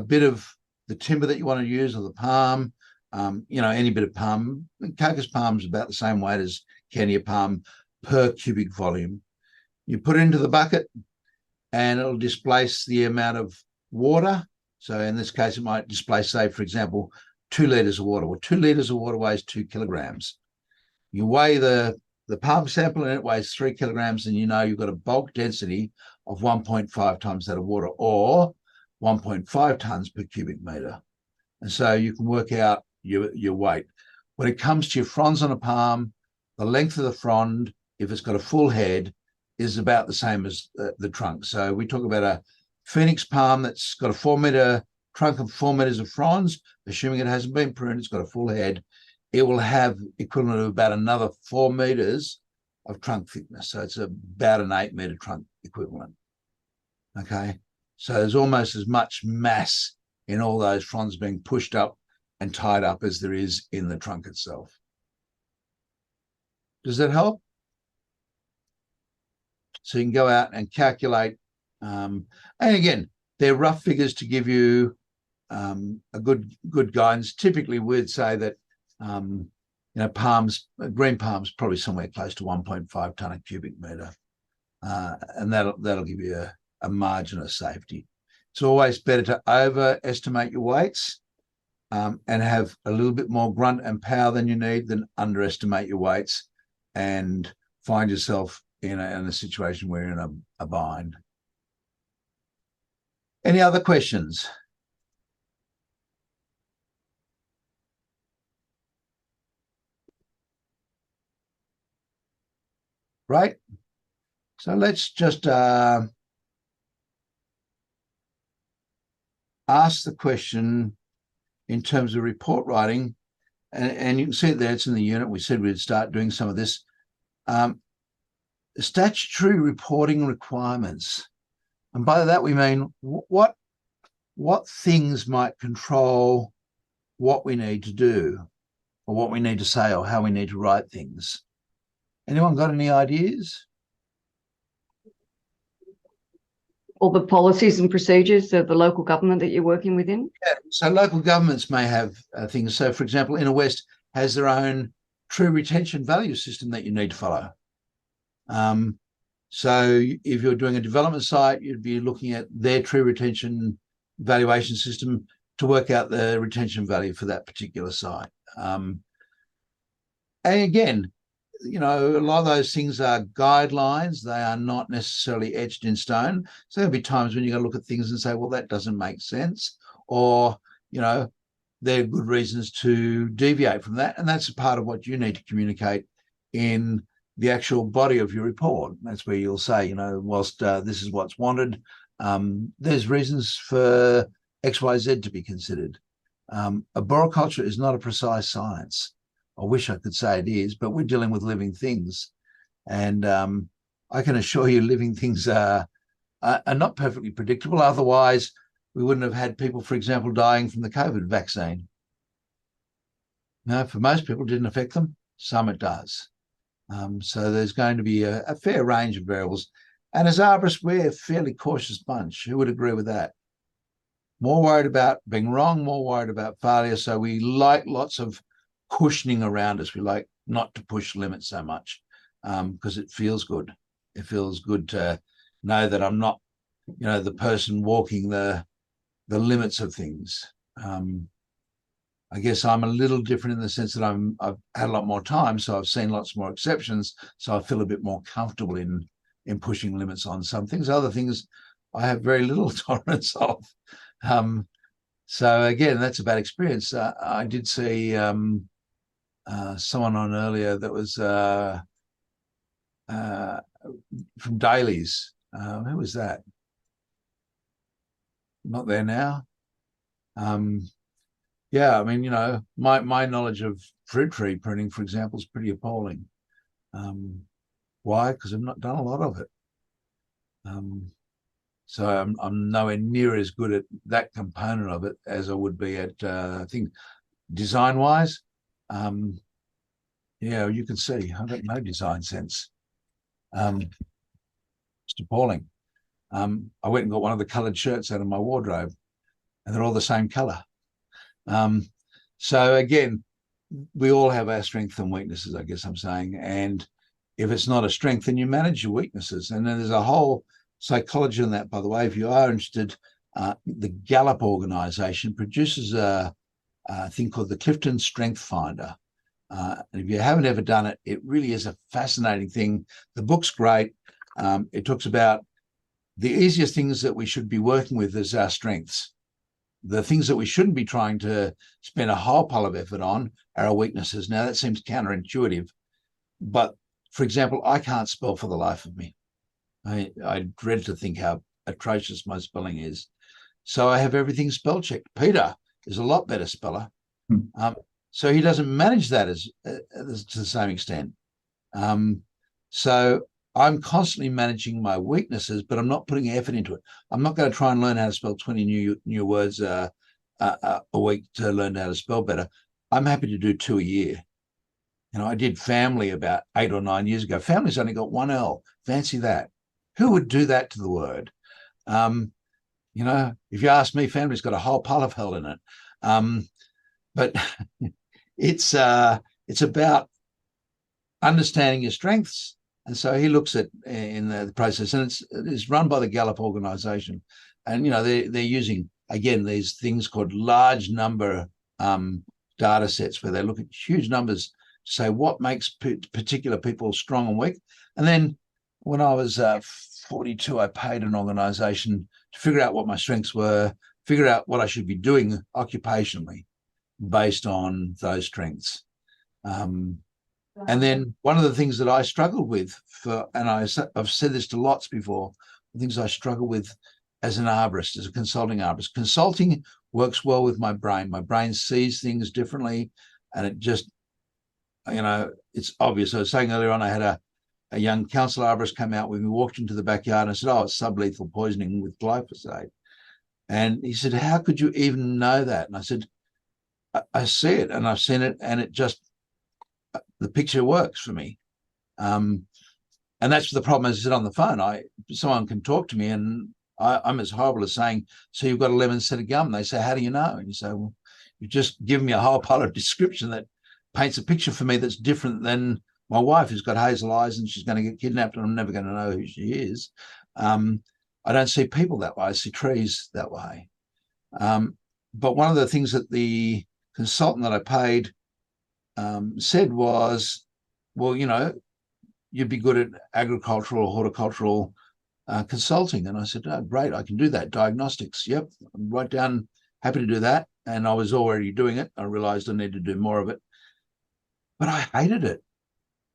bit of the timber that you want to use, or the palm, you know, any bit of palm. Cocos palm is about the same weight as Kenya palm per cubic volume. You put it into the bucket and it'll displace the amount of water. So in this case, it might displace, say, for example, 2 liters of water. Well, 2 liters of water weighs 2 kilograms. You weigh the palm sample and it weighs 3 kilograms, and you know you've got a bulk density of 1.5 times that of water, or 1.5 tons per cubic meter. And so you can work out your weight. When it comes to your fronds on a palm, the length of the frond, if it's got a full head, is about the same as the trunk. So we talk about a Phoenix palm that's got a 4 meter trunk and 4 meters of fronds, assuming it hasn't been pruned, it's got a full head. It will have equivalent of about another 4 meters of trunk thickness. So it's about an 8 meter trunk equivalent. Okay. So there's almost as much mass in all those fronds being pushed up and tied up as there is in the trunk itself. Does that help? So you can go out and calculate, and again, they're rough figures to give you a good guidance. Typically, we'd say that green palms probably somewhere close to 1.5 tonne a cubic metre, and that'll give you a margin of safety. It's always better to overestimate your weights and have a little bit more grunt and power than you need than underestimate your weights and find yourself in a situation where you're in a bind. Any other questions? Right. So let's just ask the question in terms of report writing, and you can see it there, it's in the unit. We said we'd start doing some of this. Statutory reporting requirements. And by that we mean what things might control what we need to do or what we need to say or how we need to write things. Anyone got any ideas? All the policies and procedures of the local government that you're working within? Yeah, so local governments may have things. So, for example, Inner West has their own true retention value system that you need to follow. So if you're doing a development site, you'd be looking at their true retention valuation system to work out the retention value for that particular site. And again, a lot of those things are guidelines. They are not necessarily etched in stone. So there'll be times when you're going to look at things and say, well, that doesn't make sense. Or, there are good reasons to deviate from that. And that's a part of what you need to communicate in the actual body of your report. That's where you'll say, whilst this is what's wanted, there's reasons for X, Y, Z to be considered. Arboriculture is not a precise science. I wish I could say it is, but we're dealing with living things. And I can assure you living things are not perfectly predictable. Otherwise, we wouldn't have had people, for example, dying from the COVID vaccine. No, for most people, it didn't affect them. Some it does. So there's going to be a fair range of variables. And as arborists, we're a fairly cautious bunch. Who would agree with that? More worried about being wrong, more worried about failure. So we like lots of cushioning around us. We like not to push limits so much because it feels good. It feels good to know that I'm not, the person walking the limits of things. I guess I'm a little different in the sense that I've had a lot more time, so I've seen lots more exceptions. So I feel a bit more comfortable in pushing limits on some things. Other things I have very little tolerance of. So again, that's a bad experience. I did see someone on earlier that was from Dailies. Who was that? Not there now. Yeah, I mean, my knowledge of fruit tree pruning, for example, is pretty appalling. Why? Because I've not done a lot of it. So I'm nowhere near as good at that component of it as I would be at, I think, design-wise. Yeah, you can see I've got no design sense. It's appalling. I went and got one of the coloured shirts out of my wardrobe, and they're all the same colour. So again, we all have our strengths and weaknesses, I guess I'm saying. And if it's not a strength, then you manage your weaknesses. And then there's a whole psychology in that, by the way. If you are interested, the Gallup organization produces a thing called the Clifton Strength Finder. And if you haven't ever done it, it really is a fascinating thing. The book's great. It talks about the easiest things that we should be working with as our strengths. The things that we shouldn't be trying to spend a whole pile of effort on are our weaknesses. Now, that seems counterintuitive, but for example, I can't spell for the life of me. I dread to think how atrocious my spelling is. So I have everything spell checked. Peter is a lot better speller. So he doesn't manage that as to the same extent. So I'm constantly managing my weaknesses, but I'm not putting effort into it. I'm not going to try and learn how to spell 20 new words a week to learn how to spell better. I'm happy to do 2 a year. You know, I did family about 8 or 9 years ago. Family's only got one L. Fancy that. Who would do that to the word? You know, if you ask me, family's got a whole pile of hell in it. But it's about understanding your strengths. And so he looks at in the process, and it's run by the Gallup organization. And, you know, they're using, again, these things called large number data sets where they look at huge numbers to say what makes particular people strong and weak. And then when I was 42, I paid an organization to figure out what my strengths were, figure out what I should be doing occupationally based on those strengths. And then one of the things that I struggled with and I've said this to lots before, the things I struggle with as an arborist, as a consulting arborist. Consulting works well with my brain. My brain sees things differently, and it just, you know, it's obvious. I was saying earlier on, I had a young council arborist come out with me, walked into the backyard, and I said, oh, it's sublethal poisoning with glyphosate. And he said, how could you even know that? And I said, I see it, and I've seen it, and it just, the picture works for me. And that's the problem. As I said on the phone, someone can talk to me, and I'm as horrible as saying, so you've got a lemon set of gum. They say, how do you know? And you say, well, you've just given me a whole pile of description that paints a picture for me that's different than my wife, who's got hazel eyes and she's going to get kidnapped and I'm never going to know who she is. I don't see people that way. I see trees that way. But one of the things that the consultant that I paid said was, well, you know, you'd be good at agricultural or horticultural consulting. And I said, oh, great, I can do that. Diagnostics, yep, right down, happy to do that. And I was already doing it. I realized I needed to do more of it. But I hated it.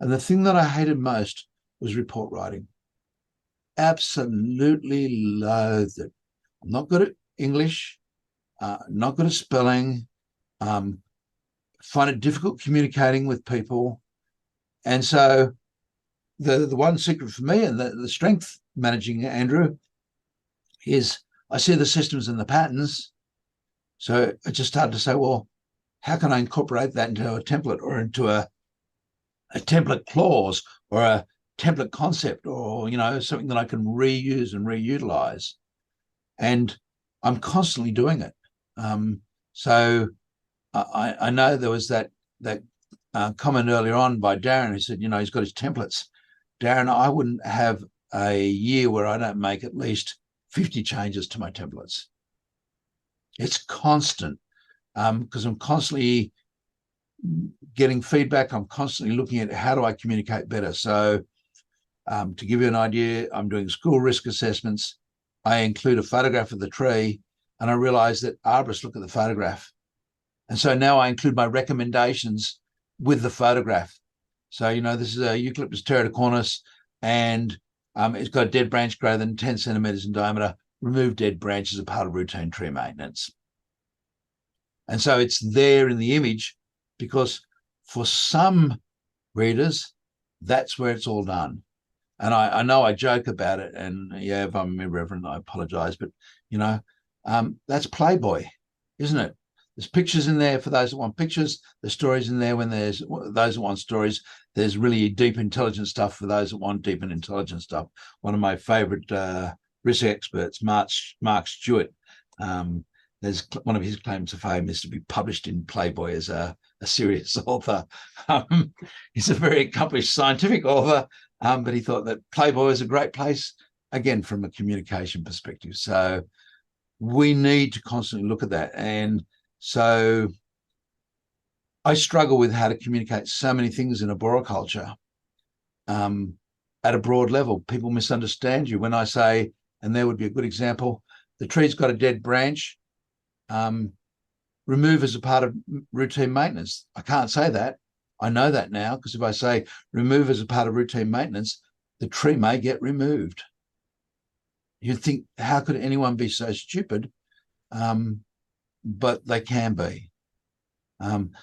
And the thing that I hated most was report writing. Absolutely loathed it. I'm not good at English, not good at spelling, find it difficult communicating with people. And so the one secret for me and the strength managing, Andrew, is I see the systems and the patterns. So I just started to say, well, how can I incorporate that into a template or into a template clause or a template concept, or, you know, something that I can reuse and reutilize? And I'm constantly doing it. So I know there was that comment earlier on by Darren who said, you know, he's got his templates. Darren, I wouldn't have a year where I don't make at least 50 changes to my templates. It's constant, because I'm constantly getting feedback. I'm constantly looking at how do I communicate better. So to give you an idea, I'm doing school risk assessments. I include a photograph of the tree, and I realize that arborists look at the photograph. And so now I include my recommendations with the photograph. So, you know, this is a Eucalyptus teraticornis, and it's got a dead branch greater than 10 centimeters in diameter. Remove dead branches as part of routine tree maintenance. And so it's there in the image because for some readers, that's where it's all done. And I know I joke about it, and yeah, if I'm irreverent, I apologize, but, you know, that's Playboy, isn't it? There's pictures in there for those that want pictures. There's stories in there when there's those that want stories. There's really deep, intelligent stuff for those that want deep and intelligent stuff. One of my favorite risk experts, Mark Stewart, there's one of his claims to fame is to be published in Playboy as a serious author. He's a very accomplished scientific author, but he thought that Playboy is a great place, again, from a communication perspective. So we need to constantly look at that. And so I struggle with how to communicate so many things in arboriculture at a broad level. People misunderstand you when I say, and there would be a good example, the tree's got a dead branch, remove as a part of routine maintenance. I can't say that. I know that now, because if I say remove as a part of routine maintenance, the tree may get removed. You'd think, how could anyone be so stupid? But they can be.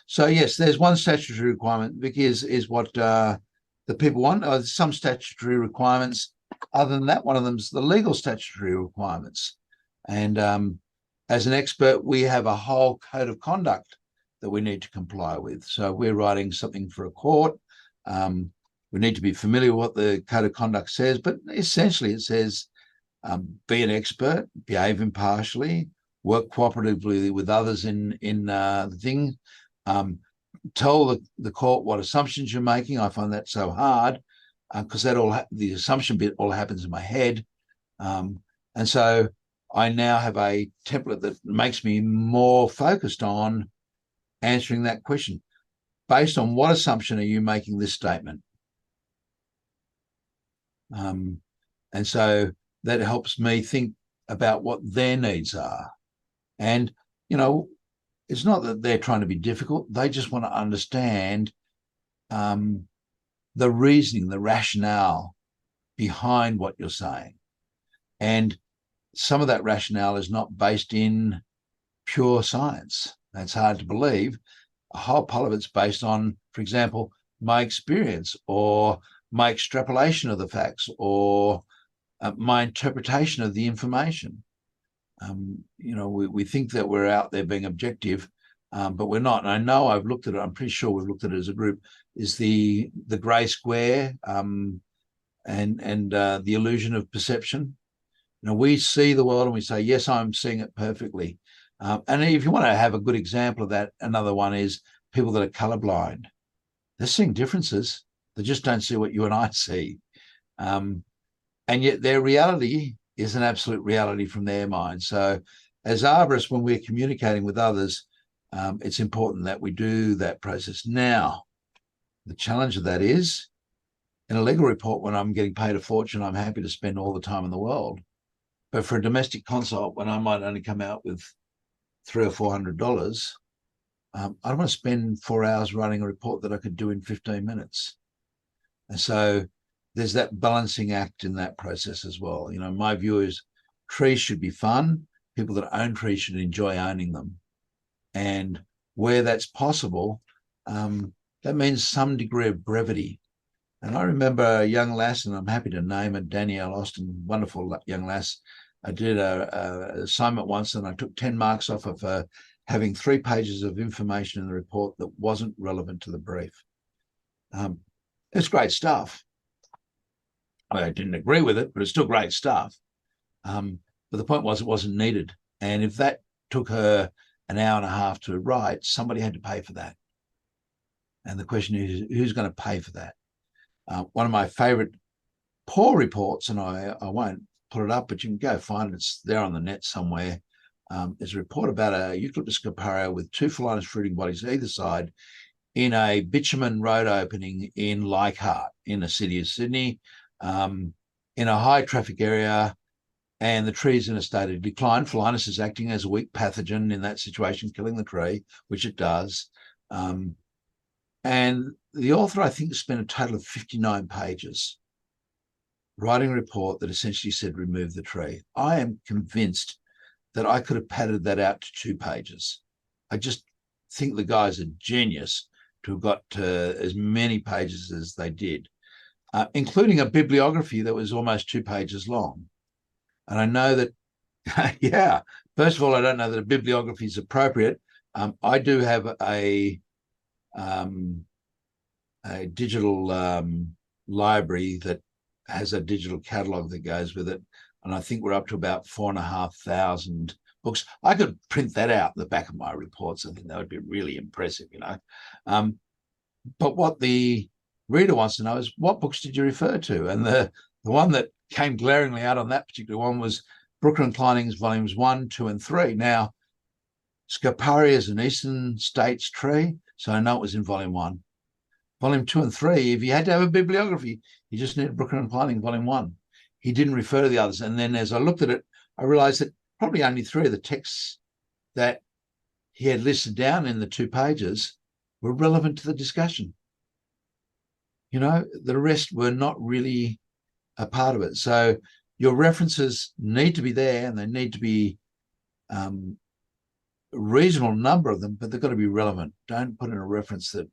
So yes, there's one statutory requirement, Vicky, is what the people want. There's some statutory requirements. Other than that, one of them is the legal statutory requirements. And as an expert, we have a whole code of conduct that we need to comply with. So we're writing something for a court. We need to be familiar with what the code of conduct says, but essentially it says, be an expert, behave impartially, work cooperatively with others in the thing. Tell the court what assumptions you're making. I find that so hard because the assumption bit all happens in my head. And so I now have a template that makes me more focused on answering that question. Based on what assumption are you making this statement? And so that helps me think about what their needs are. And, you know, it's not that they're trying to be difficult. They just want to understand the reasoning, the rationale behind what you're saying. And some of that rationale is not based in pure science. That's hard to believe. A whole pile of it's based on, for example, my experience or my extrapolation of the facts or my interpretation of the information. You know, we think that we're out there being objective, but we're not. And I know I've looked at it. I'm pretty sure we've looked at it as a group. Is the grey square and the illusion of perception. You know, we see the world and we say, yes, I'm seeing it perfectly. And if you want to have a good example of that, another one is people that are colorblind. They're seeing differences. They just don't see what you and I see. And yet their reality is an absolute reality from their mind. So as arborists, when we're communicating with others, it's important that we do that process. Now, the challenge of that is, in a legal report, when I'm getting paid a fortune, I'm happy to spend all the time in the world. But for a domestic consult, when I might only come out with $300 or $400, I don't want to spend 4 hours writing a report that I could do in 15 minutes. And so there's that balancing act in that process as well. You know, my view is trees should be fun. People that own trees should enjoy owning them. And where that's possible, that means some degree of brevity. And I remember a young lass, and I'm happy to name her, Danielle Austin, wonderful young lass. I did a assignment once and I took 10 marks off of her having 3 pages of information in the report that wasn't relevant to the brief. It's great stuff. I didn't agree with it, but it's still great stuff. But the point was it wasn't needed. And if that took her an hour and a half to write, somebody had to pay for that. And the question is, who's going to pay for that? One of my favorite poor reports, and I won't put it up, but you can go find it. It's there on the net somewhere. Is a report about a Eucalyptus scoparia with 2 Phalaenus fruiting bodies either side in a bitumen road opening in Leichhardt in the city of Sydney, in a high traffic area, and the tree is in a state of decline. Phalaenus is acting as a weak pathogen in that situation, killing the tree, which it does. And the author, I think, spent a total of 59 pages writing a report that essentially said, remove the tree. I am convinced that I could have padded that out to 2 pages. I just think the guy's a genius to have got to as many pages as they did, including a bibliography that was almost 2 pages long. And I know that, yeah, first of all, I don't know that a bibliography is appropriate. I do have a digital library that has a digital catalog that goes with it. And I think we're up to about 4,500 books. I could print that out in the back of my reports. I think that would be really impressive, you know. But what the reader wants to know is, what books did you refer to? And the one that came glaringly out on that particular one was Brooker and Kleining's volumes 1, 2, and 3. Now, Scoparia is an Eastern States tree, so I know it was in volume 1. Volume 2 and 3, if you had to have a bibliography, you just needed Brooker and Kleining, volume 1. He didn't refer to the others. And then as I looked at it, I realized that probably only 3 of the texts that he had listed down in the 2 pages were relevant to the discussion. You know, the rest were not really a part of it. So your references need to be there, and they need to be a reasonable number of them, but they've got to be relevant. Don't put in a reference that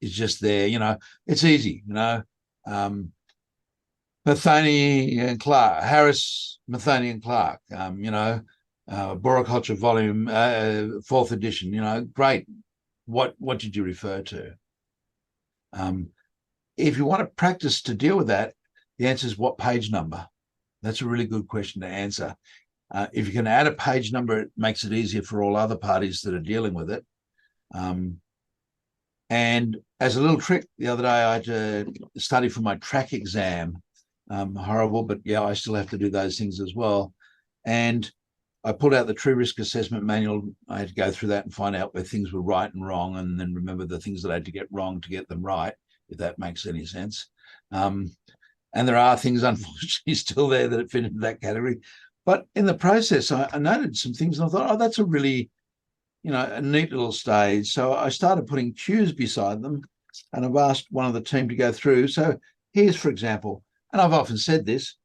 is just there. You know, it's easy, you know. Matheny and Clark, Harris, Matheny and Clark, you know, Boriculture volume 4th edition. You know, great. What did you refer to? If you want to practice to deal with that, the answer is what page number? That's a really good question to answer. If you can add a page number, it makes it easier for all other parties that are dealing with it. And as a little trick, the other day I had to study for my track exam. Horrible, but yeah, I still have to do those things as well. And I pulled out the Tree Risk Assessment Manual. I had to go through that and find out where things were right and wrong, and then remember the things that I had to get wrong to get them right, if that makes any sense. And there are things, unfortunately, still there that fit into that category. But in the process, I noted some things and I thought, oh, that's a really, you know, a neat little stage. So I started putting cues beside them, and I've asked one of the team to go through. So here's, for example, and I've often said this,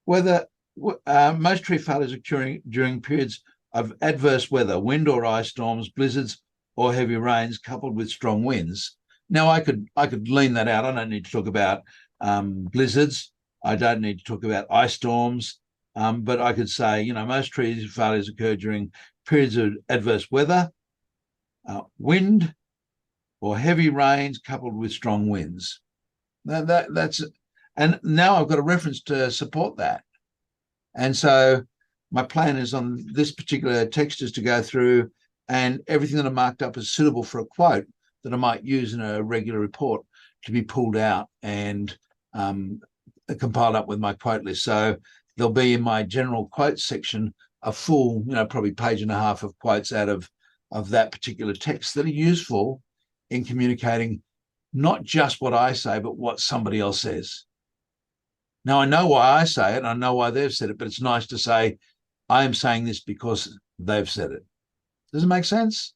whether most tree failures occurring during periods of adverse weather, wind or ice storms, blizzards or heavy rains coupled with strong winds. Now I could lean that out. I don't need to talk about blizzards. I don't need to talk about ice storms. But I could say, you know, most tree failures occur during periods of adverse weather, wind, or heavy rains coupled with strong winds. That's, and now I've got a reference to support that. And so my plan is on this particular text is to go through, and everything that I marked up as suitable for a quote that I might use in a regular report to be pulled out and compiled up with my quote list. So there'll be in my general quotes section a full, you know, probably page and a half of quotes out of that particular text that are useful in communicating not just what I say, but what somebody else says. Now, I know why I say it, and I know why they've said it, but it's nice to say, I am saying this because they've said it. Does it make sense?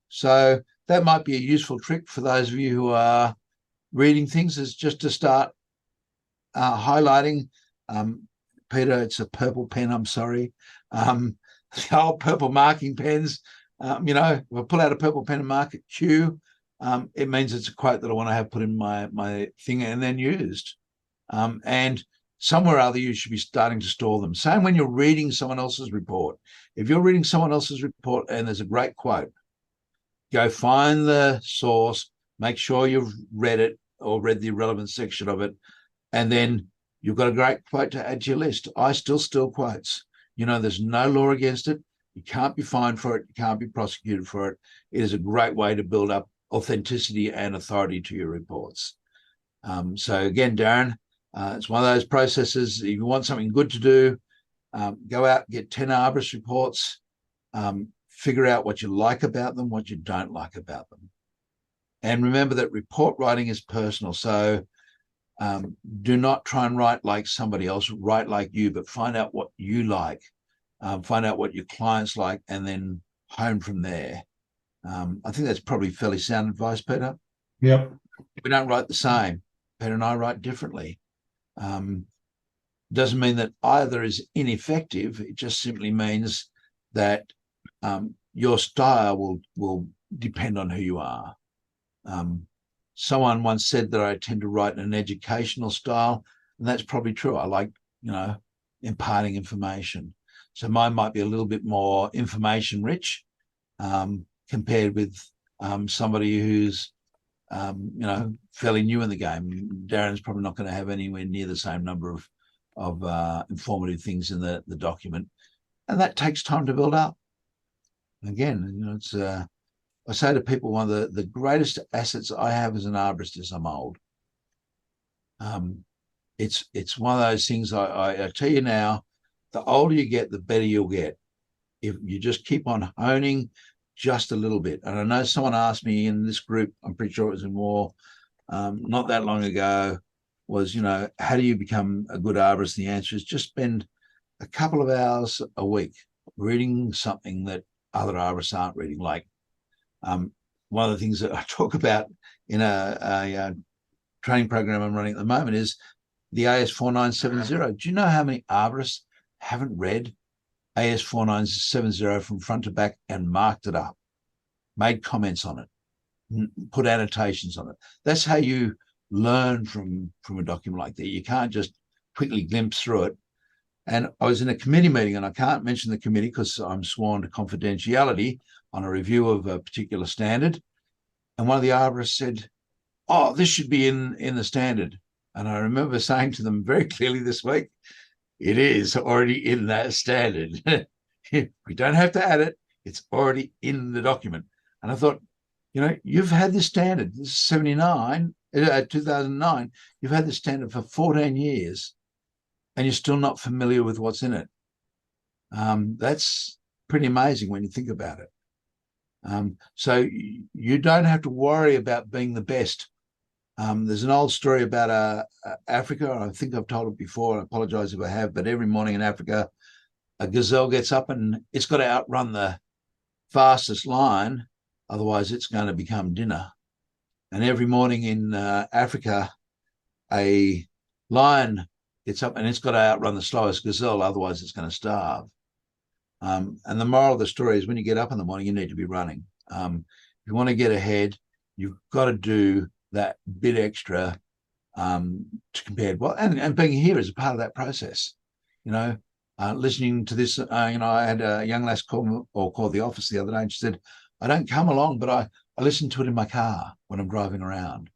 So that might be a useful trick for those of you who are reading things, is just to start highlighting. Peter, it's a purple pen, I'm sorry. The old purple marking pens, you know, if I pull out a purple pen and mark it Q, it means it's a quote that I want to have put in my thing and then used. And somewhere or other, you should be starting to store them. Same when you're reading someone else's report. If you're reading someone else's report and there's a great quote, go find the source, make sure you've read it or read the relevant section of it, and then you've got a great quote to add to your list. I still steal quotes. You know, there's no law against it. You can't be fined for it. You can't be prosecuted for it. It is a great way to build up authenticity and authority to your reports. So again, Darren, it's one of those processes. If you want something good to do, go out, get 10 arborist reports, figure out what you like about them, what you don't like about them. And remember that report writing is personal. So do not try and write like somebody else, write like you, but find out what you like, find out what your clients like, and then hone from there. I think that's probably fairly sound advice, Peter. Yep. We don't write the same. Peter and I write differently. Doesn't mean that either is ineffective. It just simply means that your style will depend on who you are. Someone once said that I tend to write in an educational style, and that's probably true. I like, you know, imparting information. So mine might be a little bit more information rich compared with somebody who's, you know, fairly new in the game. Darren's probably not going to have anywhere near the same number of informative things in the document, and that takes time to build up. Again, you know, it's I say to people, one of the greatest assets I have as an arborist is I'm old. It's one of those things I tell you now, the older you get, the better you'll get. If you just keep on honing just a little bit. And I know someone asked me in this group, I'm pretty sure it was in War, not that long ago, was, you know, how do you become a good arborist? And the answer is just spend a couple of hours a week reading something that other arborists aren't reading. Like one of the things that I talk about in a training program I'm running at the moment is the AS 4970. Do you know how many arborists haven't read AS 4970 from front to back and marked it up, made comments on it, put annotations on it? That's how you learn from a document like that. You can't just quickly glimpse through it. And I was in a committee meeting, and I can't mention the committee because I'm sworn to confidentiality on a review of a particular standard. And one of the arborists said, "Oh, this should be in the standard." And I remember saying to them very clearly this week, "It is already in that standard. We don't have to add it. It's already in the document." And I thought, you've had this standard. This is 2009. You've had this standard for 14 years, and you're still not familiar with what's in it. That's pretty amazing when you think about it. So you don't have to worry about being the best. There's an old story about Africa. I think I've told it before. I apologize if I have, but every morning in Africa, a gazelle gets up and it's got to outrun the fastest lion, otherwise it's going to become dinner. And every morning in Africa, a lion gets up and it's got to outrun the slowest gazelle, otherwise it's going to starve. And the moral of the story is when you get up in the morning, you need to be running. If you want to get ahead, you've got to do that bit extra to compare. Well, and being here is a part of that process. Listening to this, I had a young lass call the office the other day, and she said, "I don't come along, but I listen to it in my car when I'm driving around."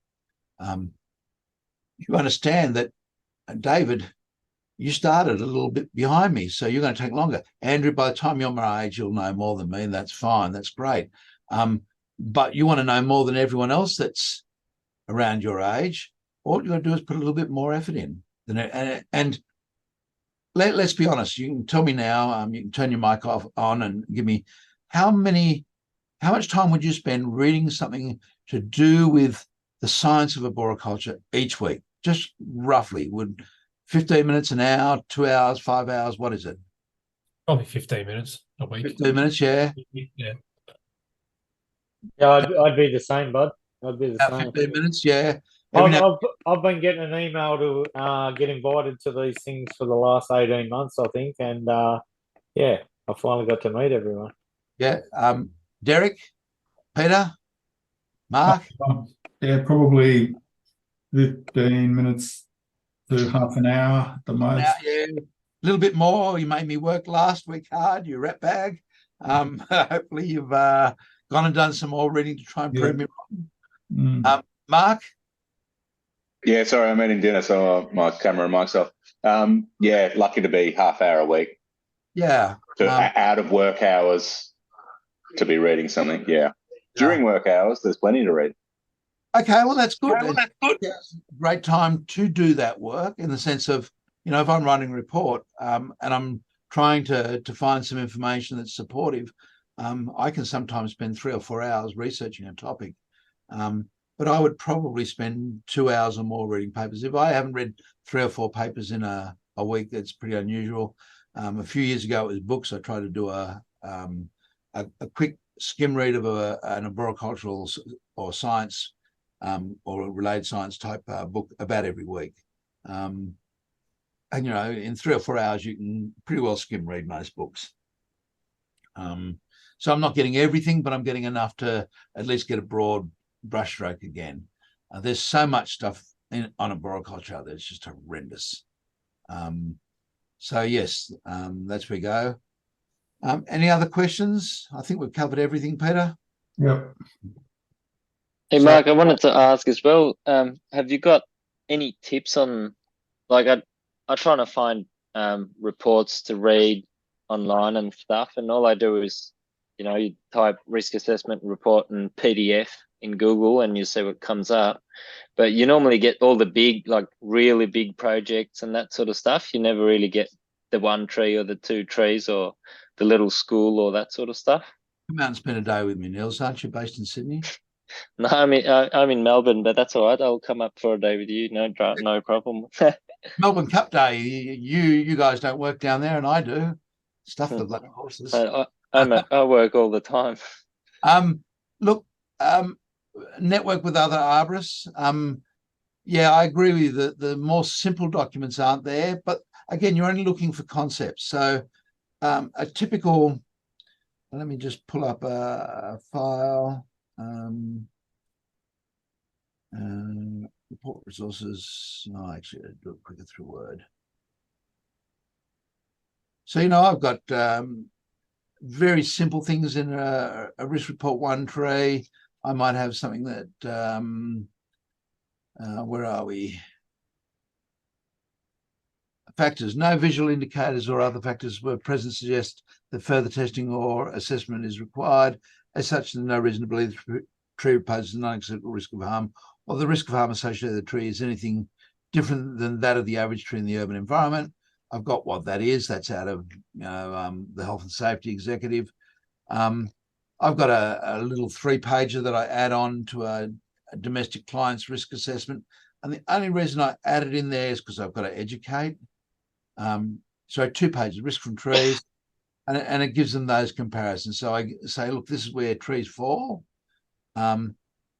You understand that, David, you started a little bit behind me, so you're going to take longer. Andrew, by the time you're my age, you'll know more than me, and that's fine. That's great. But you want to know more than everyone else that's around your age. All you got to do is put a little bit more effort in. And let's be honest. You can tell me now. You can turn your mic on and give me how much time would you spend reading something to do with the science of arboriculture each week? Just roughly, would 15 minutes, an hour, 2 hours, 5 hours? What is it? Probably 15 minutes a week. 15 minutes, yeah. Yeah. Yeah, I'd be the same, bud. I'd be the same. 15 minutes, yeah. Every now- I've been getting an email to get invited to these things for the last 18 months, I think, and yeah, I finally got to meet everyone. Yeah. Derek, Peter, Mark. Yeah, probably 15 minutes to half an hour at the most. Now, yeah, a little bit more. You made me work last week hard, you rat bag. Hopefully you've gone and done some more reading to try and prove me wrong. Mark? Yeah, sorry, I'm eating dinner, so my camera and mic's off. Yeah, lucky to be half hour a week. Yeah. Out of work hours to be reading something, yeah. During work hours, there's plenty to read. Okay, well, that's good. It's a great time to do that work in the sense of, if I'm writing a report and I'm trying to find some information that's supportive, I can sometimes spend 3 or 4 hours researching a topic. But I would probably spend 2 hours or more reading papers. If I haven't read 3 or 4 papers in a week, that's pretty unusual. A few years ago, it was books. I tried to do a quick skim read of an arboricultural or science or a related science type book about every week. And, in 3 or 4 hours, you can pretty well skim read most books. So I'm not getting everything, but I'm getting enough to at least get a broad brushstroke again. There's so much stuff on arboriculture that's just horrendous. So yes, that's where we go. Any other questions? I think we've covered everything, Peter. Yep. Hey, Mark, I wanted to ask as well, have you got any tips on, like, I'm trying to find reports to read online and stuff, and all I do is, you type risk assessment report and PDF in Google and you see what comes up. But you normally get all the big, like really big projects and that sort of stuff. You never really get the 1 tree or the 2 trees or the little school or that sort of stuff. Come out and spend a day with me, Nils. Aren't you based in Sydney? No, I'm in Melbourne, but that's all right. I'll come up for a day with you. No problem. Melbourne Cup Day. You guys don't work down there, and I do. Stuff the bloody horses. I work all the time. Look, network with other arborists. Yeah, I agree with you. The more simple documents aren't there, but again, you're only looking for concepts. So a typical. Let me just pull up a file. Report resources. No, actually, I'll do it quicker through Word. So, you know, I've got very simple things in a risk report one tree. I might have something that, where are we? Factors, no visual indicators or other factors were present suggest that further testing or assessment is required. As such, there's no reason to believe the tree poses an unacceptable risk of harm, or the risk of harm associated with the tree is anything different than that of the average tree in the urban environment. I've got what that is. That's out of the Health and Safety Executive. I've got a little 3-pager that I add on to a domestic client's risk assessment. And the only reason I add it in there is because I've got to educate. So 2 pages, risk from trees, and it gives them those comparisons. So I say, look, this is where trees fall. And,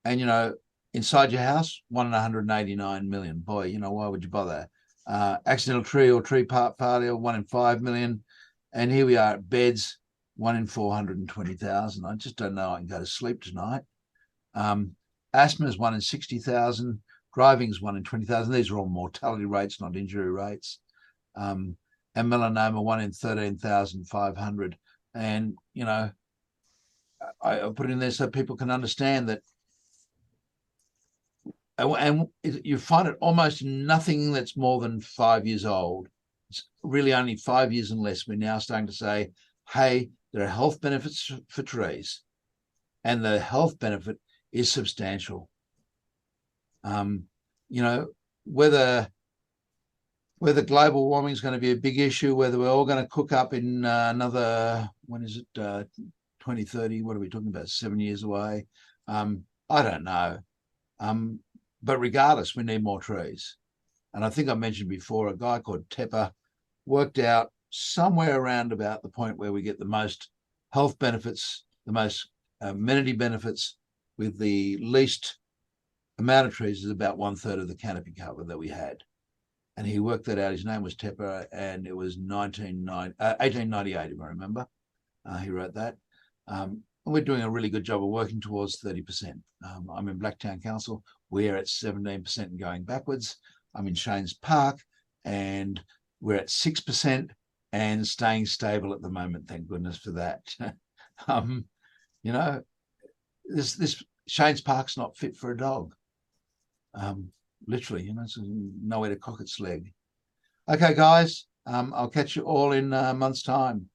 you know, inside your house, 1 in 189 million. Boy, you know, why would you bother? Accidental tree or tree part failure, 1 in 5 million. And here we are at beds, 1 in 420,000. I just don't know I can go to sleep tonight. Asthma is 1 in 60,000. Driving is 1 in 20,000. These are all mortality rates, not injury rates. And melanoma 1 in 13,500. And, you know, I put it in there so people can understand that. And you find it almost nothing that's more than 5 years old. It's really only 5 years and less. We're now starting to say, hey, there are health benefits for trees, and the health benefit is substantial. You know, whether global warming is going to be a big issue, whether we're all going to cook up in another, when is it, 2030? What are we talking about? 7 years away? I don't know. But regardless, we need more trees. And I think I mentioned before, a guy called Tepper worked out somewhere around about the point where we get the most health benefits, the most amenity benefits with the least amount of trees is about 1/3 of the canopy cover that we had. And he worked that out. His name was Tepper, and it was 1898, if I remember. He wrote that. And we're doing a really good job of working towards 30%. I'm in Blacktown Council. We're at 17% and going backwards. I'm in Shanes Park, and we're at 6% and staying stable at the moment. Thank goodness for that. You know, this Shanes Park's not fit for a dog. Literally, you know, it's nowhere to cock its leg. Okay, guys, I'll catch you all in a month's time.